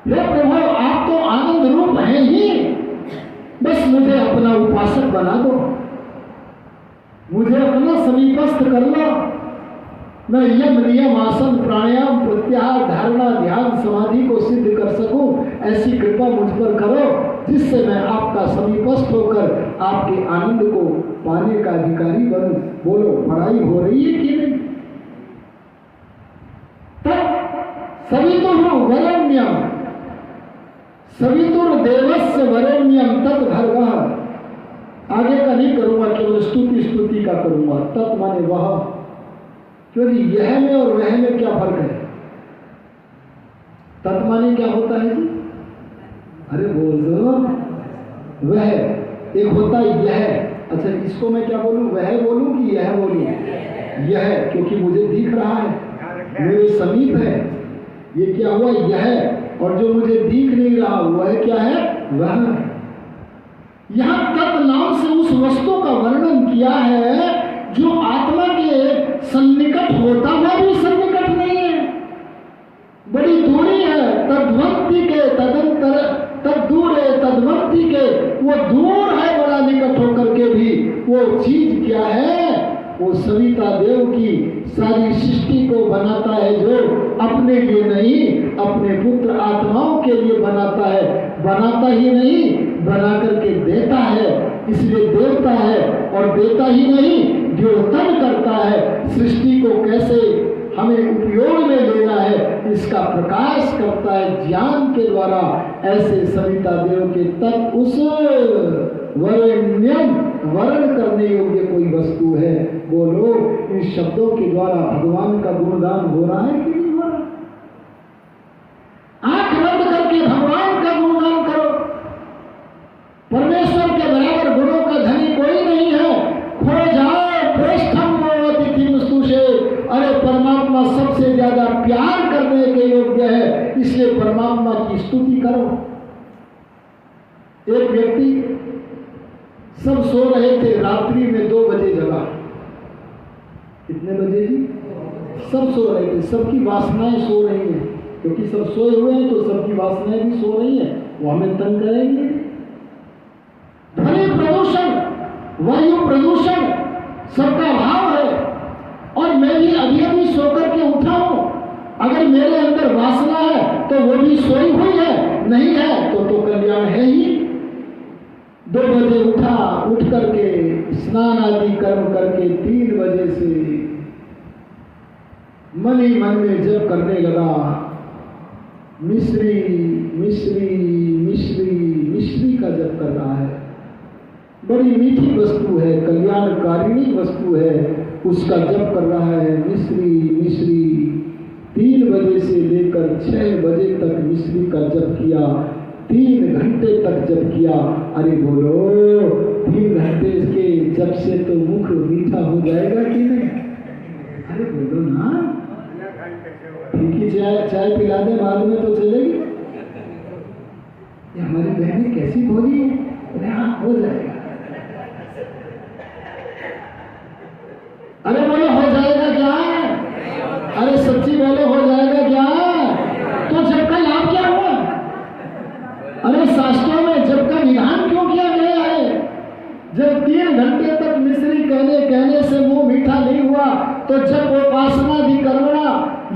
हे प्रभु, आप तो आनंद रूप हैं ही, बस मुझे अपना उपासक बना दो, मुझे अपना समीपस्थ कर लो। मैं यम नियम आसन प्राणायाम प्रत्याहार धारणा ध्यान समाधि को सिद्ध कर सकूं, ऐसी कृपा मुझ पर करो, जिससे मैं आपका समीपस्थ होकर आपके आनंद को पाने का अधिकारी बनूं। बोलो, पढ़ाई हो रही है कि नहीं? तब सवितुः वरेण्यम, सवितुर्देवस्य वरेण्यम तत् भर्गः। आगे का नहीं करूंगा, केवल स्तुति का करूंगा। तत् माने वह, क्योंकि यह में और वह में क्या फर्क है? तत् माने क्या होता है जी? अरे बोल दो। वह एक होता है यह। अच्छा, इसको मैं क्या बोलूं? वह बोलूं कि यह बोलूं? यह, क्योंकि मुझे दिख रहा है, मेरे समीप है। ये क्या हुआ? यह। और जो मुझे दिख नहीं रहा वह क्या है? वह। यहां तत् नाम से उस वस्तु का वर्णन किया है जो आत्मा के सन्निकट होता हुआ भी सन्निकट नहीं है, बड़ी दूरी है। तद्वंती के तदंतर तद्दूर है, तद्वंती के, वो दूर है बड़ा निकट होकर के भी। वो चीज क्या है? वो सविता देव की सारी सृष्टि को बनाता है, जो अपने लिए नहीं, अपने पुत्र आत्माओं के लिए बनाता है। बनाता ही नहीं, बना करके देता है, इसलिए देवता है। और देता ही नहीं, द्योतन करता है। सृष्टि को कैसे हमें उपयोग में लेना है, इसका प्रकाश करता है ज्ञान के द्वारा। ऐसे सविता देव के तत् उस वरेण्यम, वर्ण करने योग्य कोई वस्तु है। बोलो, इन शब्दों के द्वारा भगवान का गुणगान हो रहा है कि नहीं हो रहा? आंख बंद करके भगवान का गुणगान करो। परमेश्वर के बराबर गुणों का धनी कोई नहीं है। खो जाओ प्रेष्ठम अतिथिम स्तुषे। अरे परमात्मा सबसे ज्यादा प्यार करने के योग्य है, इसलिए परमात्मा की स्तुति करो। एक व्यक्ति, सब सो रहे थे, रात्रि में 2 बजे जगा। कितने बजे जी? सब सो रहे थे, सबकी वासनाएं सो रही हैं, क्योंकि सब सोए हुए हैं तो सबकी वासनाएं भी सो रही हैं, वो हमें तंग करेंगे। ध्वनि प्रदूषण, वायु प्रदूषण सबका भाव है। और मैं भी अभी सोकर के उठा हूं। अगर मेरे अंदर वासना है तो वो भी सोई हुई है, नहीं है तो कल्याण है ही। 2 बजे उठा, उठ करके स्नान आदि कर्म करके 3 बजे से मन ही मन में जप करने लगा। मिश्री मिश्री मिश्री मिश्री का जप कर रहा है। बड़ी मीठी वस्तु है, कल्याणकारिणी वस्तु है, उसका जप कर रहा है। मिश्री मिश्री 3 बजे से लेकर 6 बजे तक मिश्री का जप किया। 3 घंटे तक जप किया। अरे बोलो, 3 घंटे के जप से तो मुख मीठा हो जाएगा कि नहीं? अरे बोलो ना, फीकी चाय पिला दे बाद में तो चलेगी। ये हमारी बहनें कैसी बोली है? हाँ, हो जाएगा। अरे बोलो, हो जाएगा क्या? अरे सच्ची बोलो, हो जाएगा क्या? तो जब का लाभ क्या हुआ? अरे शास्त्रों में जब का विधान क्यों किया गया है? जब 3 घंटे तक मिश्री कहने से मुंह मीठा नहीं हुआ, तो जब उपासना भी करना,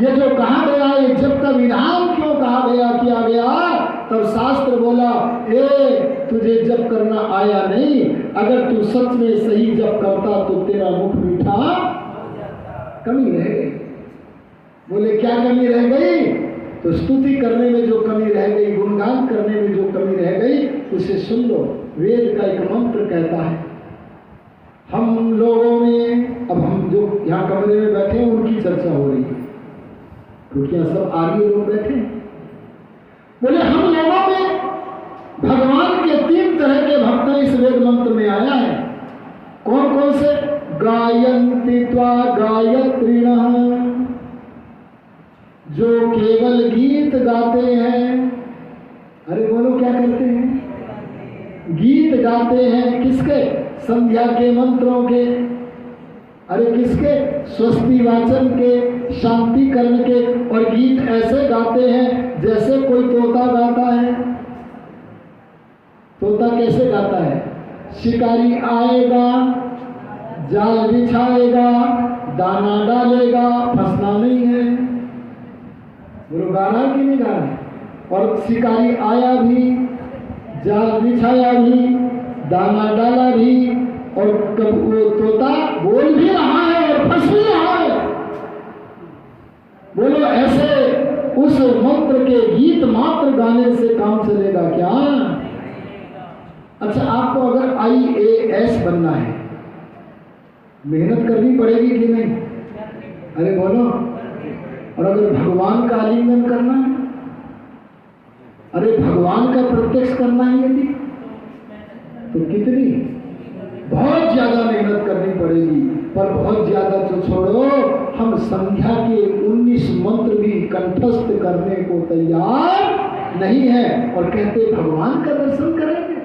ये जो कहा गया है, जब का विधान क्यों कहा गया, किया गया? तब शास्त्र बोला, ए तुझे जप करना आया नहीं, अगर तू सच में सही जप करता तो तेरा मुख मीठा कमी रह गई। बोले क्या कमी रह गई? तो स्तुति करने में जो कमी रह गई, गुणगान करने में जो कमी रह गई, उसे सुन लो। वेद का एक मंत्र कहता है, हम लोगों में, अब हम जो यहाँ कमरे में बैठे हैं उनकी चर्चा हो रही है, क्योंकि यहाँ सब आर्य लोग बैठे हैं। बोले हम लोगों में भगवान के 3 तरह के भक्त इस वेद मंत्र में आया है। कौन कौन से? गायन्ति त्वा गायत्रिणः, जो केवल गीत गाते हैं। अरे बोलो क्या करते हैं? गीत गाते हैं। किसके? संध्या के मंत्रों के। अरे किसके? स्वस्ति वाचन के, शांतिकरण के। और गीत ऐसे गाते हैं जैसे कोई तोता गाता है। तोता कैसे गाता है? शिकारी आएगा, जाल बिछाएगा, दाना डालेगा, फंसना नहीं है। वो गा रहा है कि नहीं गा रहा है? और शिकारी आया भी, जाल बिछाया भी, दाना डाला भी, और कब वो तोता बोल भी रहा है और फंस भी रहा है। बोलो ऐसे उस मंत्र के गीत मात्र गाने से काम चलेगा क्या? अच्छा, आपको अगर IAS बनना है, मेहनत करनी पड़ेगी कि नहीं? अरे बोलो। और अगर भगवान का आलिंगन करना है, अरे भगवान का प्रत्यक्ष करना है यदि, तो कितनी बहुत ज्यादा मेहनत करनी पड़ेगी। पर बहुत ज्यादा तो छोड़ो, हम संध्या के 19 मंत्र भी कंठस्थ करने को तैयार नहीं है, और कहते भगवान का दर्शन करेंगे।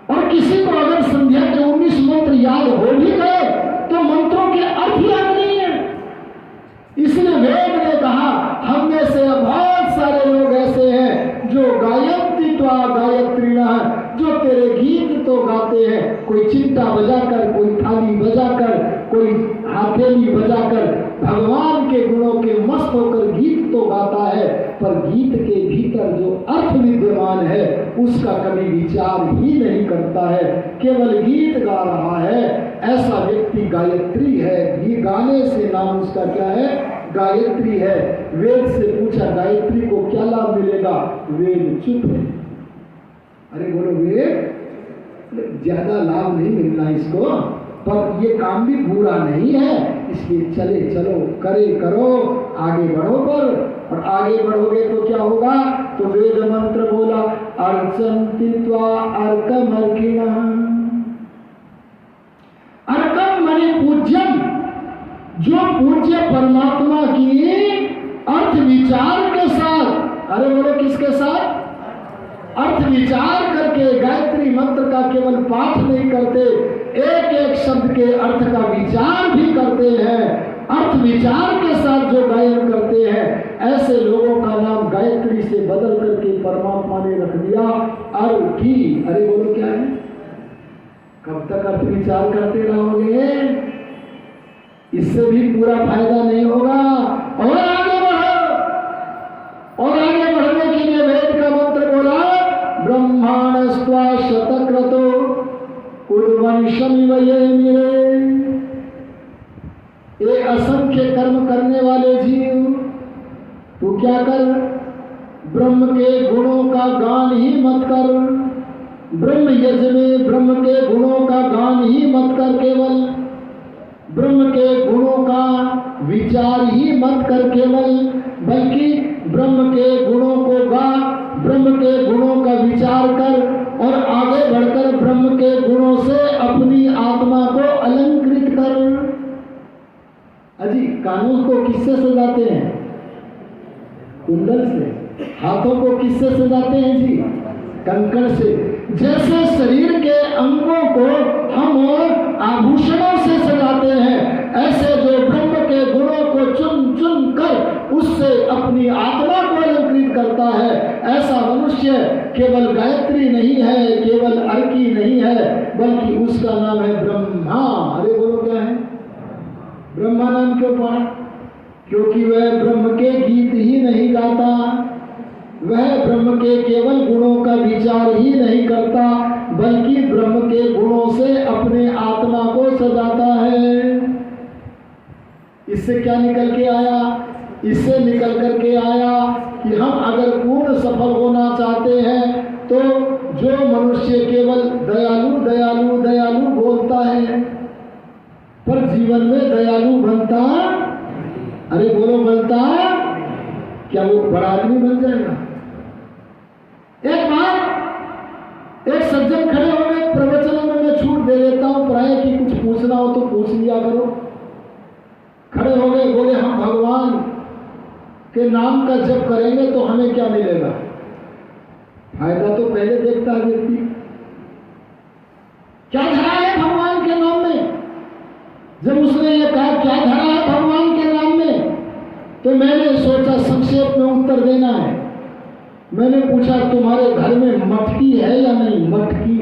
और किसी को अगर संध्या के 19 मंत्र याद हो भी गए तो मंत्रों के अर्थ याद नहीं है। इसलिए वेद ने कहा, हम में से बहुत सारे लोग ऐसे हैं जो गायन्ति त्वा गायत्रिणः, जो तेरे गीत तो गाते हैं, कोई चिंता बजाकर, कोई थाली बजाकर, कोई हथेली बजाकर, भगवान के गुणों के मस्त होकर गीत तो गाता है, पर गीत के भीतर जो अर्थ विद्यमान है उसका कभी विचार ही नहीं करता है, केवल गीत गा रहा है। ऐसा व्यक्ति गायत्री है। ये गाने से नाम उसका क्या है? गायत्री है। वेद से पूछा गायत्री को क्या लाभ मिलेगा? वेद चुप है। अरे बोलो, वेद ज्यादा लाभ नहीं मिलना इसको, पर ये काम भी बुरा नहीं है, इसलिए चले चलो, करे करो, आगे बढ़ो। और आगे बढ़ोगे तो क्या होगा? तो वेद मंत्र बोला, अर्चन्ति त्वा अर्कमर्किणः। अर्कम माने पूज्यम, जो पूज्य परमात्मा की अर्थ विचार के साथ, अरे बोलो किसके साथ? अर्थ विचार करके गायत्री मंत्र का केवल पाठ नहीं करते, एक एक शब्द के अर्थ का विचार भी करते हैं। अर्थ विचार के साथ जो गायन करते हैं, ऐसे लोगों का नाम गायत्री से बदल करके परमात्मा ने रख दिया अर्की। अरे बोलो क्या है? कब तक अर्थ विचार करते रहोगे? इससे भी पूरा फायदा नहीं होगा। और आगे बढ़ो, और आगे बढ़ने के लिए वेद का मंत्र बोला, ब्रह्माणस्त्वा शतक्रतो उर्वंशमिव ये मिरे। ये असंख्य कर्म करने वाले जीव, तू क्या कर? ब्रह्म के गुणों का गान ही मत कर। ब्रह्म यज्ञ में ब्रह्म के गुणों का गान ही मत कर, केवल ब्रह्म के गुणों का विचार ही मत कर केवल, बल्कि ब्रह्म के गुणों को गा, ब्रह्म के गुणों का विचार कर, और आगे बढ़कर ब्रह्म के गुणों से अपनी आत्मा को अलंकृत कर। अजी, कानों को किससे सजाते हैं? कुंडल से। हाथों को किससे सजाते हैं जी? कंकड़ से। जैसे शरीर के अंगों को हम आभूषणों से सजाते हैं, ऐसे जो ब्रह्म के गुणों को चुन चुन कर उससे अपनी आत्मा को अलंकृत करता है, ऐसा मनुष्य केवल गायत्री नहीं है, केवल अर्की नहीं है, बल्कि उसका नाम है ब्रह्मा। अरे बोलो क्या है? ब्रह्मा नाम क्यों पड़ा? क्योंकि वह ब्रह्म के गीत ही नहीं गाता, वह ब्रह्म के केवल गुणों का विचार ही नहीं करता, बल्कि ब्रह्म के गुणों से अपने आत्मा को सजाता है। इससे क्या निकल के आया? इससे निकल करके आया कि हम अगर पूर्ण सफल होना चाहते हैं तो जो मनुष्य केवल दयालु दयालु दयालु बोलता है पर जीवन में दयालु बनता, अरे बोलो बनता, क्या वो बड़ा आदमी बन जाएगा? एक बार एक सज्जन खड़े हो गए, प्रवचन में मैं छूट दे देता हूं, प्राय कि कुछ पूछना हो तो पूछ लिया करो। खड़े हो गए, बोले हम भगवान के नाम का जप करेंगे तो हमें क्या मिलेगा? फायदा तो पहले देखता है व्यक्ति, क्या धरा है भगवान के नाम में। जब उसने ये कहा क्या धरा है भगवान के नाम में, तो मैंने सोचा संक्षेप में उत्तर देना है। मैंने पूछा तुम्हारे घर में मटकी है या नहीं? मटकी,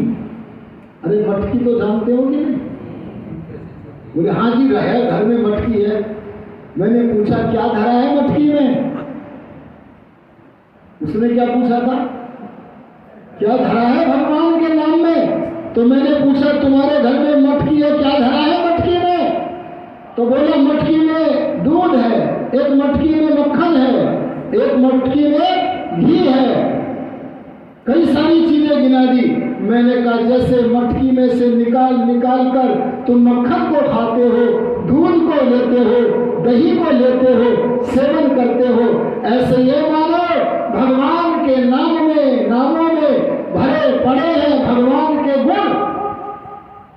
अरे मटकी तो जानते हो कि नहीं? बोले हाँ जी रहे घर में मटकी है। मैंने पूछा क्या धरा है मटकी में? उसने क्या पूछा था? क्या धरा है भगवान के नाम में? तो मैंने पूछा तुम्हारे घर में मटकी है, क्या धरा है मटकी में? तो बोला मटकी में दूध है, एक मटकी में मक्खन है, एक मटकी में घी है, कई सारी चीजें गिना दी। मैंने कहा जैसे मटकी में से निकाल निकाल कर तुम मक्खन को खाते हो, दूध को लेते हो, दही को लेते हो, सेवन करते हो, ऐसे ये मानो भगवान के नामों में भरे पड़े हैं भगवान के गुण।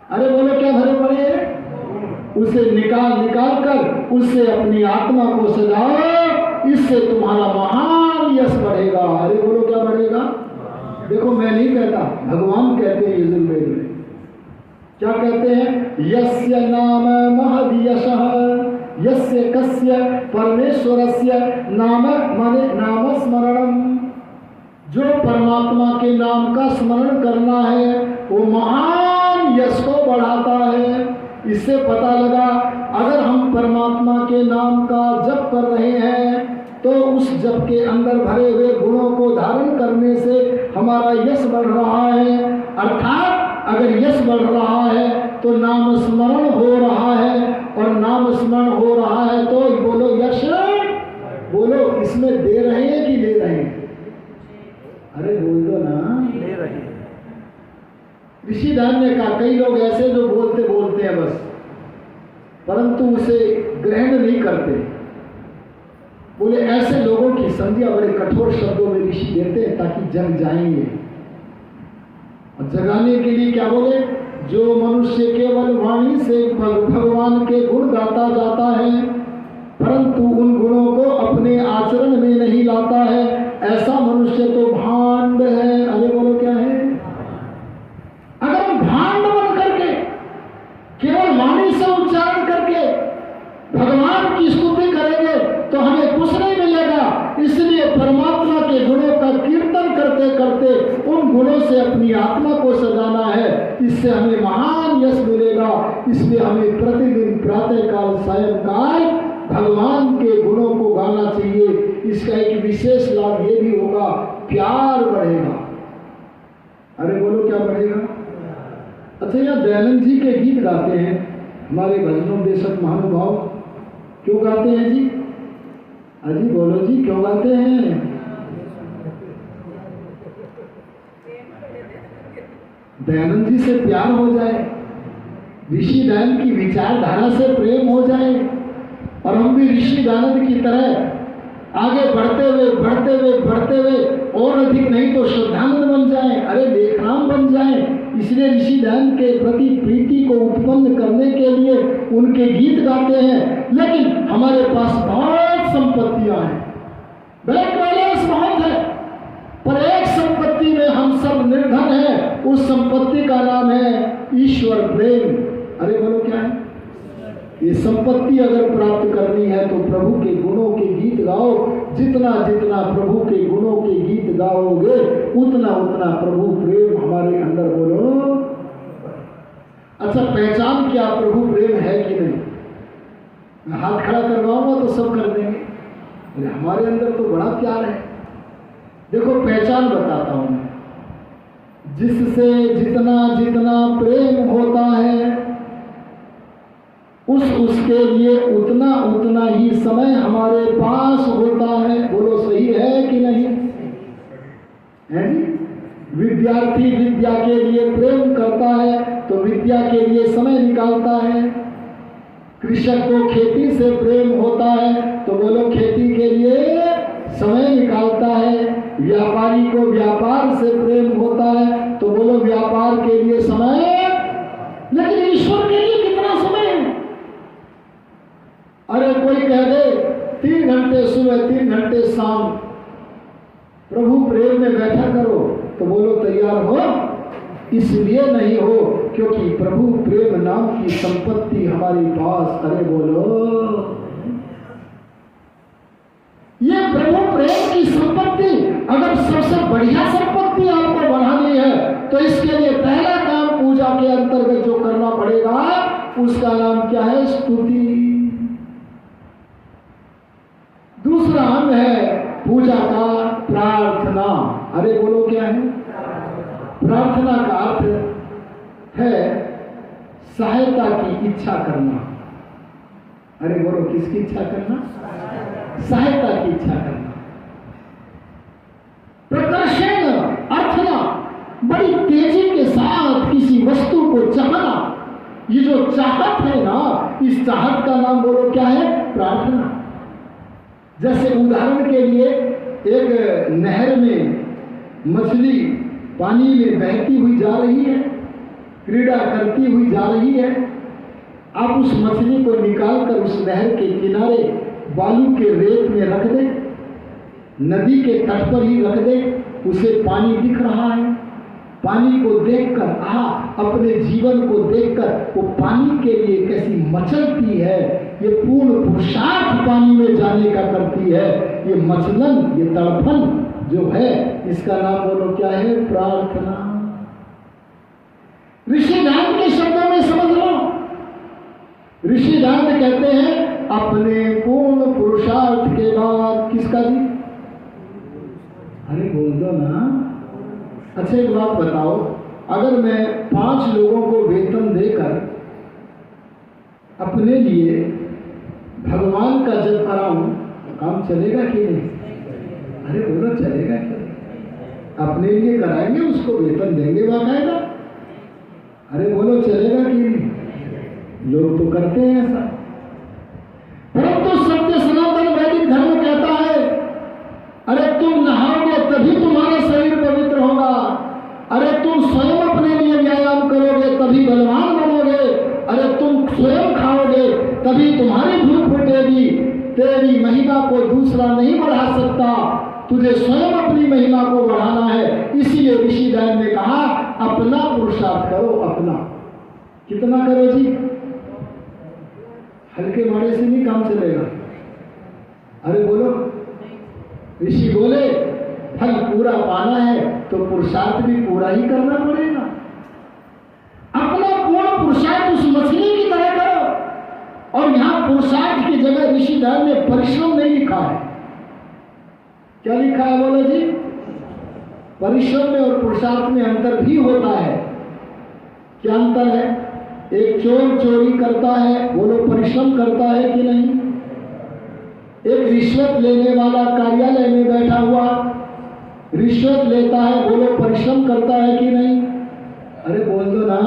अरे बोलो क्या भरे पड़े हैं? उसे निकाल निकाल कर उससे अपनी आत्मा को सजाओ, इससे तुम्हारा महान यश बढ़ेगा। अरे बोलो क्या बढ़ेगा? देखो मैं नहीं कहता, भगवान कहते हैं यजुर्वेद में। क्या कहते हैं? यस्य नाम महद यशः यस्य कस्य परमेश्वरस्य नाम माने नाम स्मरणम। जो परमात्मा के नाम का स्मरण करना है वो महान यश को बढ़ाता है। इससे पता लगा अगर हम परमात्मा के नाम का जप कर रहे हैं तो उस जप के अंदर भरे हुए गुणों को धारण करने से हमारा यश बढ़ रहा है। अर्थात अगर यश बढ़ रहा है तो नाम स्मरण हो रहा है, और नाम स्मरण हो रहा है तो बोलो यश, बोलो इसमें दे रहे हैं कि ले रहे हैं? अरे बोल दो ना, ले रहे हैं। ऋषि दान ने कहा कई लोग ऐसे जो बोलते बोलते हैं बस, परंतु उसे ग्रहण नहीं करते। बोले ऐसे लोगों की संज्ञा बड़े कठोर शब्दों में ऋषि देते हैं ताकि जग जाएंगे। और जगाने के लिए क्या बोले? जो मनुष्य केवल वाणी से भगवान के गुण गाता जाता है परंतु उन गुणों को अपने आचरण में नहीं लाता है, ऐसा मनुष्य तो भांड है। अरे बोलो क्या है? अगर हम भांड बन करके केवल वाणी से उच्चारण करके भगवान की स्तुति करेंगे तो हमें कुछ नहीं मिलेगा। इसलिए परमात्मा के गुणों का कीर्तन करते करते उन गुणों से अपनी आत्मा को सजाना है, इससे हमें महान यश मिलेगा। इसलिए हमें प्रतिदिन प्रातःकाल सायंकाल भगवान के गुणों को गाना चाहिए। इसका एक विशेष लाभ ये भी होगा, प्यार बढ़ेगा। अरे बोलो क्या बढ़ेगा? अच्छा यहाँ दयानंद जी के गीत गाते हैं हमारे भजनोपदेशक महानुभाव, क्यों गाते हैं जी? अजी बोलो जी क्यों गाते हैं? दयानंद जी से प्यार हो जाए, ऋषि दयानंद की विचारधारा से प्रेम हो जाए, और हम भी ऋषि दयानंद की तरह आगे बढ़ते हुए और अधिक नहीं तो श्रद्धानंद बन जाएं, अरे लेखराम बन जाएं। इसलिए ऋषि दयानंद के प्रति प्रीति को उत्पन्न करने के लिए उनके गीत गाते हैं। लेकिन हमारे पास बहुत संपत्तियां हैं, बैंक बैलेंस बहुत है, पर एक संपत्ति में हम सब निर्धन हैं। उस संपत्ति का नाम है ईश्वर प्रेम। अरे बोलो क्या है? ये संपत्ति अगर प्राप्त करनी है तो प्रभु के गुणों के गीत गाओ। जितना जितना प्रभु के गुणों के गीत गाओगे उतना उतना प्रभु प्रेम हमारे अंदर। बोलो अच्छा पहचान क्या प्रभु प्रेम है कि नहीं? मैं हाथ खड़ा करवाऊंगा तो सब कर देंगे, हमारे अंदर तो बड़ा प्यार है। देखो पहचान बताता हूं मैं, जिससे जितना जितना प्रेम होता है उसके लिए उतना उतना ही समय हमारे पास होता है। बोलो सही है कि नहीं है जी? विद्यार्थी विद्या के लिए प्रेम करता है तो विद्या के लिए समय निकालता है। कृषक को खेती से प्रेम होता है तो बोलो खेती के लिए समय निकालता है। व्यापारी को व्यापार से प्रेम होता है तो बोलो व्यापार के लिए समय। लेकिन ईश्वर के लिए कितना समय है? अरे कोई कह दे 3 घंटे सुबह 3 घंटे शाम प्रभु प्रेम में बैठा करो तो बोलो तैयार हो? इसलिए नहीं हो क्योंकि प्रभु प्रेम नाम की संपत्ति हमारे पास। अरे बोलो, ये प्रभु प्रेम की संपत्ति अगर सबसे बढ़िया संपत्ति आपको बढ़ानी है तो इसके लिए पहला काम पूजा के अंतर्गत जो करना पड़ेगा उसका नाम क्या है? स्तुति। दूसरा अंग है पूजा का प्रार्थना। अरे बोलो क्या है? प्रार्थना का अर्थ है सहायता की इच्छा करना। अरे बोलो किसकी इच्छा करना? सहायता की इच्छा करना। प्रकर्षण अर्थना, बड़ी तेजी के साथ किसी वस्तु को चाहना। ये जो चाहत है ना, इस चाहत का नाम बोलो क्या है? प्रार्थना। जैसे उदाहरण के लिए एक नहर में मछली पानी में बहती हुई जा रही है, क्रीड़ा करती हुई जा रही है। आप उस मछली को निकालकर उस नहर के किनारे बालू के रेत में रख दे, नदी के तट पर ही रख दे, उसे पानी दिख रहा है। पानी को देखकर अपने जीवन को देखकर वो पानी के लिए कैसी मचलती है। ये पूर्ण पुरुषार्थ पानी में जाने का करती है। ये मचलन, ये तड़फन जो है इसका नाम बोलो क्या है? प्रार्थना। ऋषि दान के शब्दों में समझ लो। ऋषि दान कहते हैं अपने पूर्ण पुरुषार्थ के बाद किसका जी? अरे बोल दो ना। अच्छा एक बात बताओ, अगर मैं 5 लोगों को वेतन देकर अपने लिए भगवान का जप कराऊं तो काम चलेगा कि नहीं? अरे बोलो चलेगा क्या? अपने लिए कराएंगे, उसको वेतन देंगे बाकायदा। अरे बोलो चलेगा कि नहीं? लोग तो करते हैं ऐसा। परंतु सत्य सनातन वैदिक धर्म कहता है अरे तुम नहाओगे तभी तुम्हारा शरीर पवित्र होगा। अरे तुम स्वयं अपने लिए व्यायाम करोगे तभी बलवान बनोगे। अरे तुम स्वयं खाओगे तभी तुम्हारी भूख फूटेगी। तेरी महिमा को दूसरा नहीं बढ़ा सकता, तुझे स्वयं अपनी महिमा को बढ़ाना है। इसीलिए ऋषि दान ने कहा अपना पुरुषार्थ करो। अपना कितना करो जी? हल्के मारे से नहीं काम चलेगा। अरे बोलो, ऋषि बोले फल पूरा पाना है तो पुरुषार्थ भी पूरा ही करना पड़ेगा। अपना पूर्ण पुरुषार्थ उस मछली की तरह करो। और यहां पुरुषार्थ की जगह ऋषि दान ने परिश्रम नहीं लिखा है। क्या लिखा है बोलो जी? परिश्रम में और पुरुषार्थ में अंतर भी होता है। क्या अंतर है? एक चोर चोरी करता है, बोलो परिश्रम करता है कि नहीं? एक रिश्वत लेने वाला कार्यालय में बैठा हुआ रिश्वत लेता है, बोलो परिश्रम करता है कि नहीं? अरे बोल दो ना।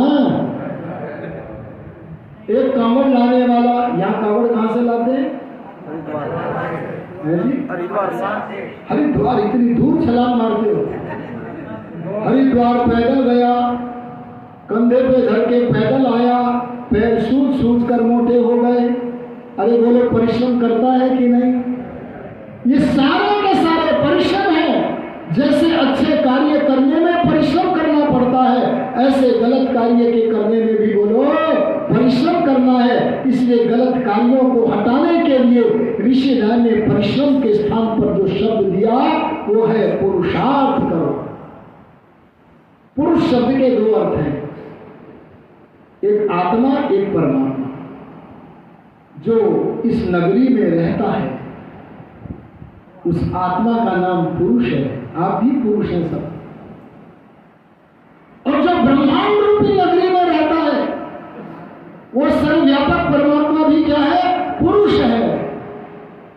एक कांवड़ लाने वाला, यहाँ कांवड़ कहाँ से लाते हैं? हरिद्वार। इतनी दूर छलांग मारते हो? हरिद्वार पैदल गया, कंधे पे धर के पैदल आया, पैर सूज सूज कर मोटे हो गए। अरे बोलो परिश्रम करता है कि नहीं? ये सारे के सारे परिश्रम है। जैसे अच्छे कार्य करने में परिश्रम करना पड़ता है, ऐसे गलत कार्य के करने में भी बोलो परिश्रम करना है। इसलिए गलत कार्यों को हटाने के लिए ऋषि दान ने परिश्रम के स्थान पर जो शब्द दिया वो है पुरुषार्थ करो। पुरुष शब्द के 2 अर्थ हैं, एक आत्मा एक परमात्मा। जो इस नगरी में रहता है उस आत्मा का नाम पुरुष है। आप भी पुरुष हैं सब। और जो ब्रह्मांड रूपी नगरी में रहता है वो सर्वव्यापक परमात्मा भी क्या है? पुरुष है।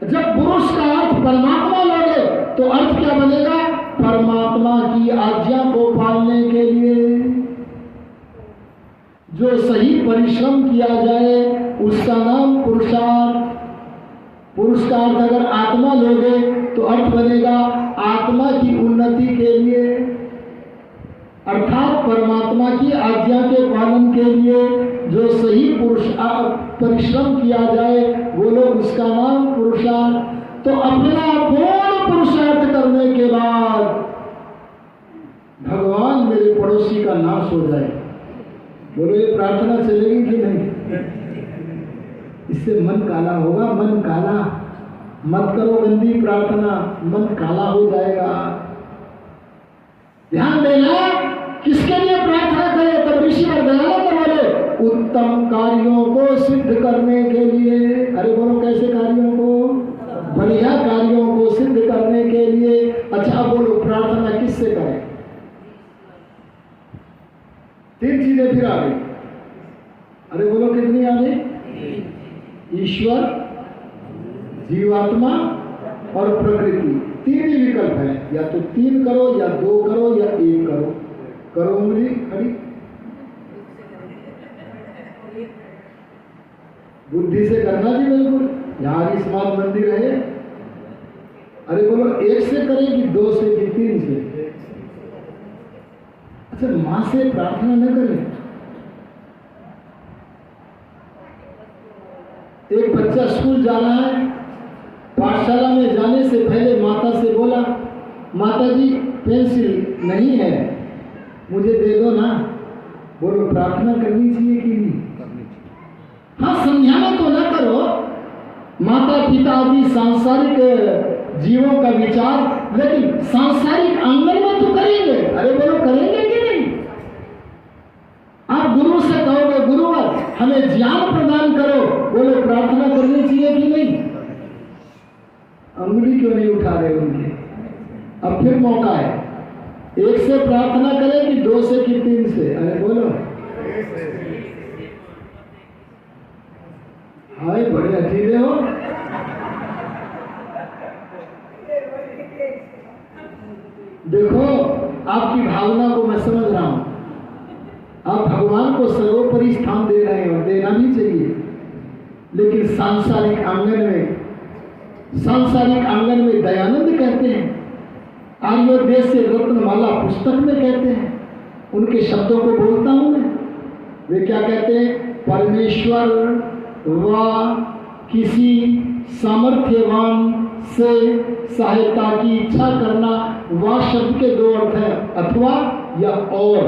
जब पुरुष का अर्थ परमात्मा लोगे तो अर्थ क्या बनेगा? परमात्मा की आज्ञा को पालने के लिए जो सही परिश्रम किया जाए उसका नाम पुरुषार्थ। पुरुषार्थ अगर आत्मा लोगे तो अर्थ बनेगा आत्मा की उन्नति के लिए, अर्थात परमात्मा की आज्ञा के पालन के लिए जो सही परिश्रम किया जाए बोलो उसका नाम पुरुषार्थ। तो अपना पूर्ण पुरुषार्थ करने के बाद भगवान मेरे पड़ोसी का नाश हो जाए, बोलो ये प्रार्थना चलेगी कि नहीं? इससे मन काला होगा। मन काला मत करो, गंदी प्रार्थना, मन काला हो जाएगा। ध्यान देना, किसके लिए प्रार्थना करें? तब ऋषि और दयानंद बोले उत्तम कार्यों को सिद्ध करने के लिए। अरे बोलो कैसे कार्यों को? बढ़िया कार्यों को सिद्ध करने के लिए। अच्छा बोलो प्रार्थना किससे करें? तीन चीजें फिर आ गई। अरे बोलो कितनी आ गई? ईश्वर, जीवात्मा और प्रकृति। तीन ही विकल्प है, या तो तीन करो या दो करो या एक करो। करो उंगली खड़ी, बुद्धि से करना जी बिल्कुल। यहाँ स्मार्ट मंदिर है। अरे बोलो एक से करें कि दो से कि तीन से? अच्छा मां से प्रार्थना न करें। एक बच्चा स्कूल जा रहा है, पाठशाला में जाने से पहले माता से बोला माता जी पेंसिल नहीं है मुझे दे दो ना। बोलो प्रार्थना करनी चाहिए कि नहीं? हाँ समझाना तो ना करो, माता पिता आदि सांसारिक जीवों का विचार, लेकिन सांसारिक आंगन में तो करेंगे। अरे बोलो करेंगे कि नहीं? आप गुरु से कहोगे गुरुवर हमें ज्ञान प्रदान करो, बोलो प्रार्थना करनी चाहिए कि नहीं? अंगुली क्यों नहीं उठा रहे उनके? अब फिर मौका है, एक से प्रार्थना करें कि दो से कि तीन से? अरे बोलो हाय बड़े अजीबे हो। देखो आपकी भावना को मैं समझ रहा हूं, आप भगवान को सर्वोपरि स्थान दे रहे हैं और देना भी चाहिए, लेकिन सांसारिक आंगन में दयानंद कहते हैं, आर्योदय से रत्नमाला पुस्तक में कहते हैं, उनके शब्दों को बोलता हूं मैं। वे क्या कहते हैं? परमेश्वर व किसी सामर्थ्यवान से सहायता की इच्छा करना। व शब्द के दो अर्थ हैं, अथवा या और।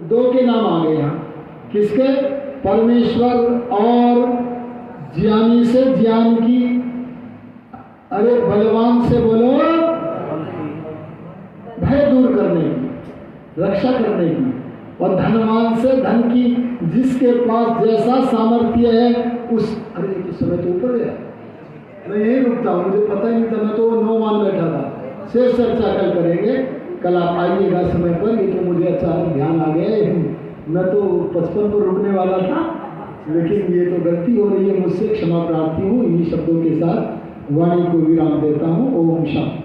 दो के नाम आ गए यहाँ। किसके? परमेश्वर और ज्ञानी से ज्ञान की। अरे बलवान से बोलो भय दूर करने की, रक्षा करने की। और धनवान से धन की, जिसके पास जैसा सामर्थ्य है उस। अरे तो समय तो ऊपर गया, मैं यही रुकता हूँ, मुझे पता ही नहीं था, मैं तो 9 मान बैठा था। शेष चर्चा कल करेंगे, कल आप आइएगा समय पर। ये तो मुझे अचानक ध्यान आ गया, मैं तो 55 पर रुकने वाला था, लेकिन ये तो गलती हो रही है मुझसे, क्षमा प्रार्थी हूँ। इन्हीं शब्दों के साथ वाणी को विराम देता हूँ। ओम शांति।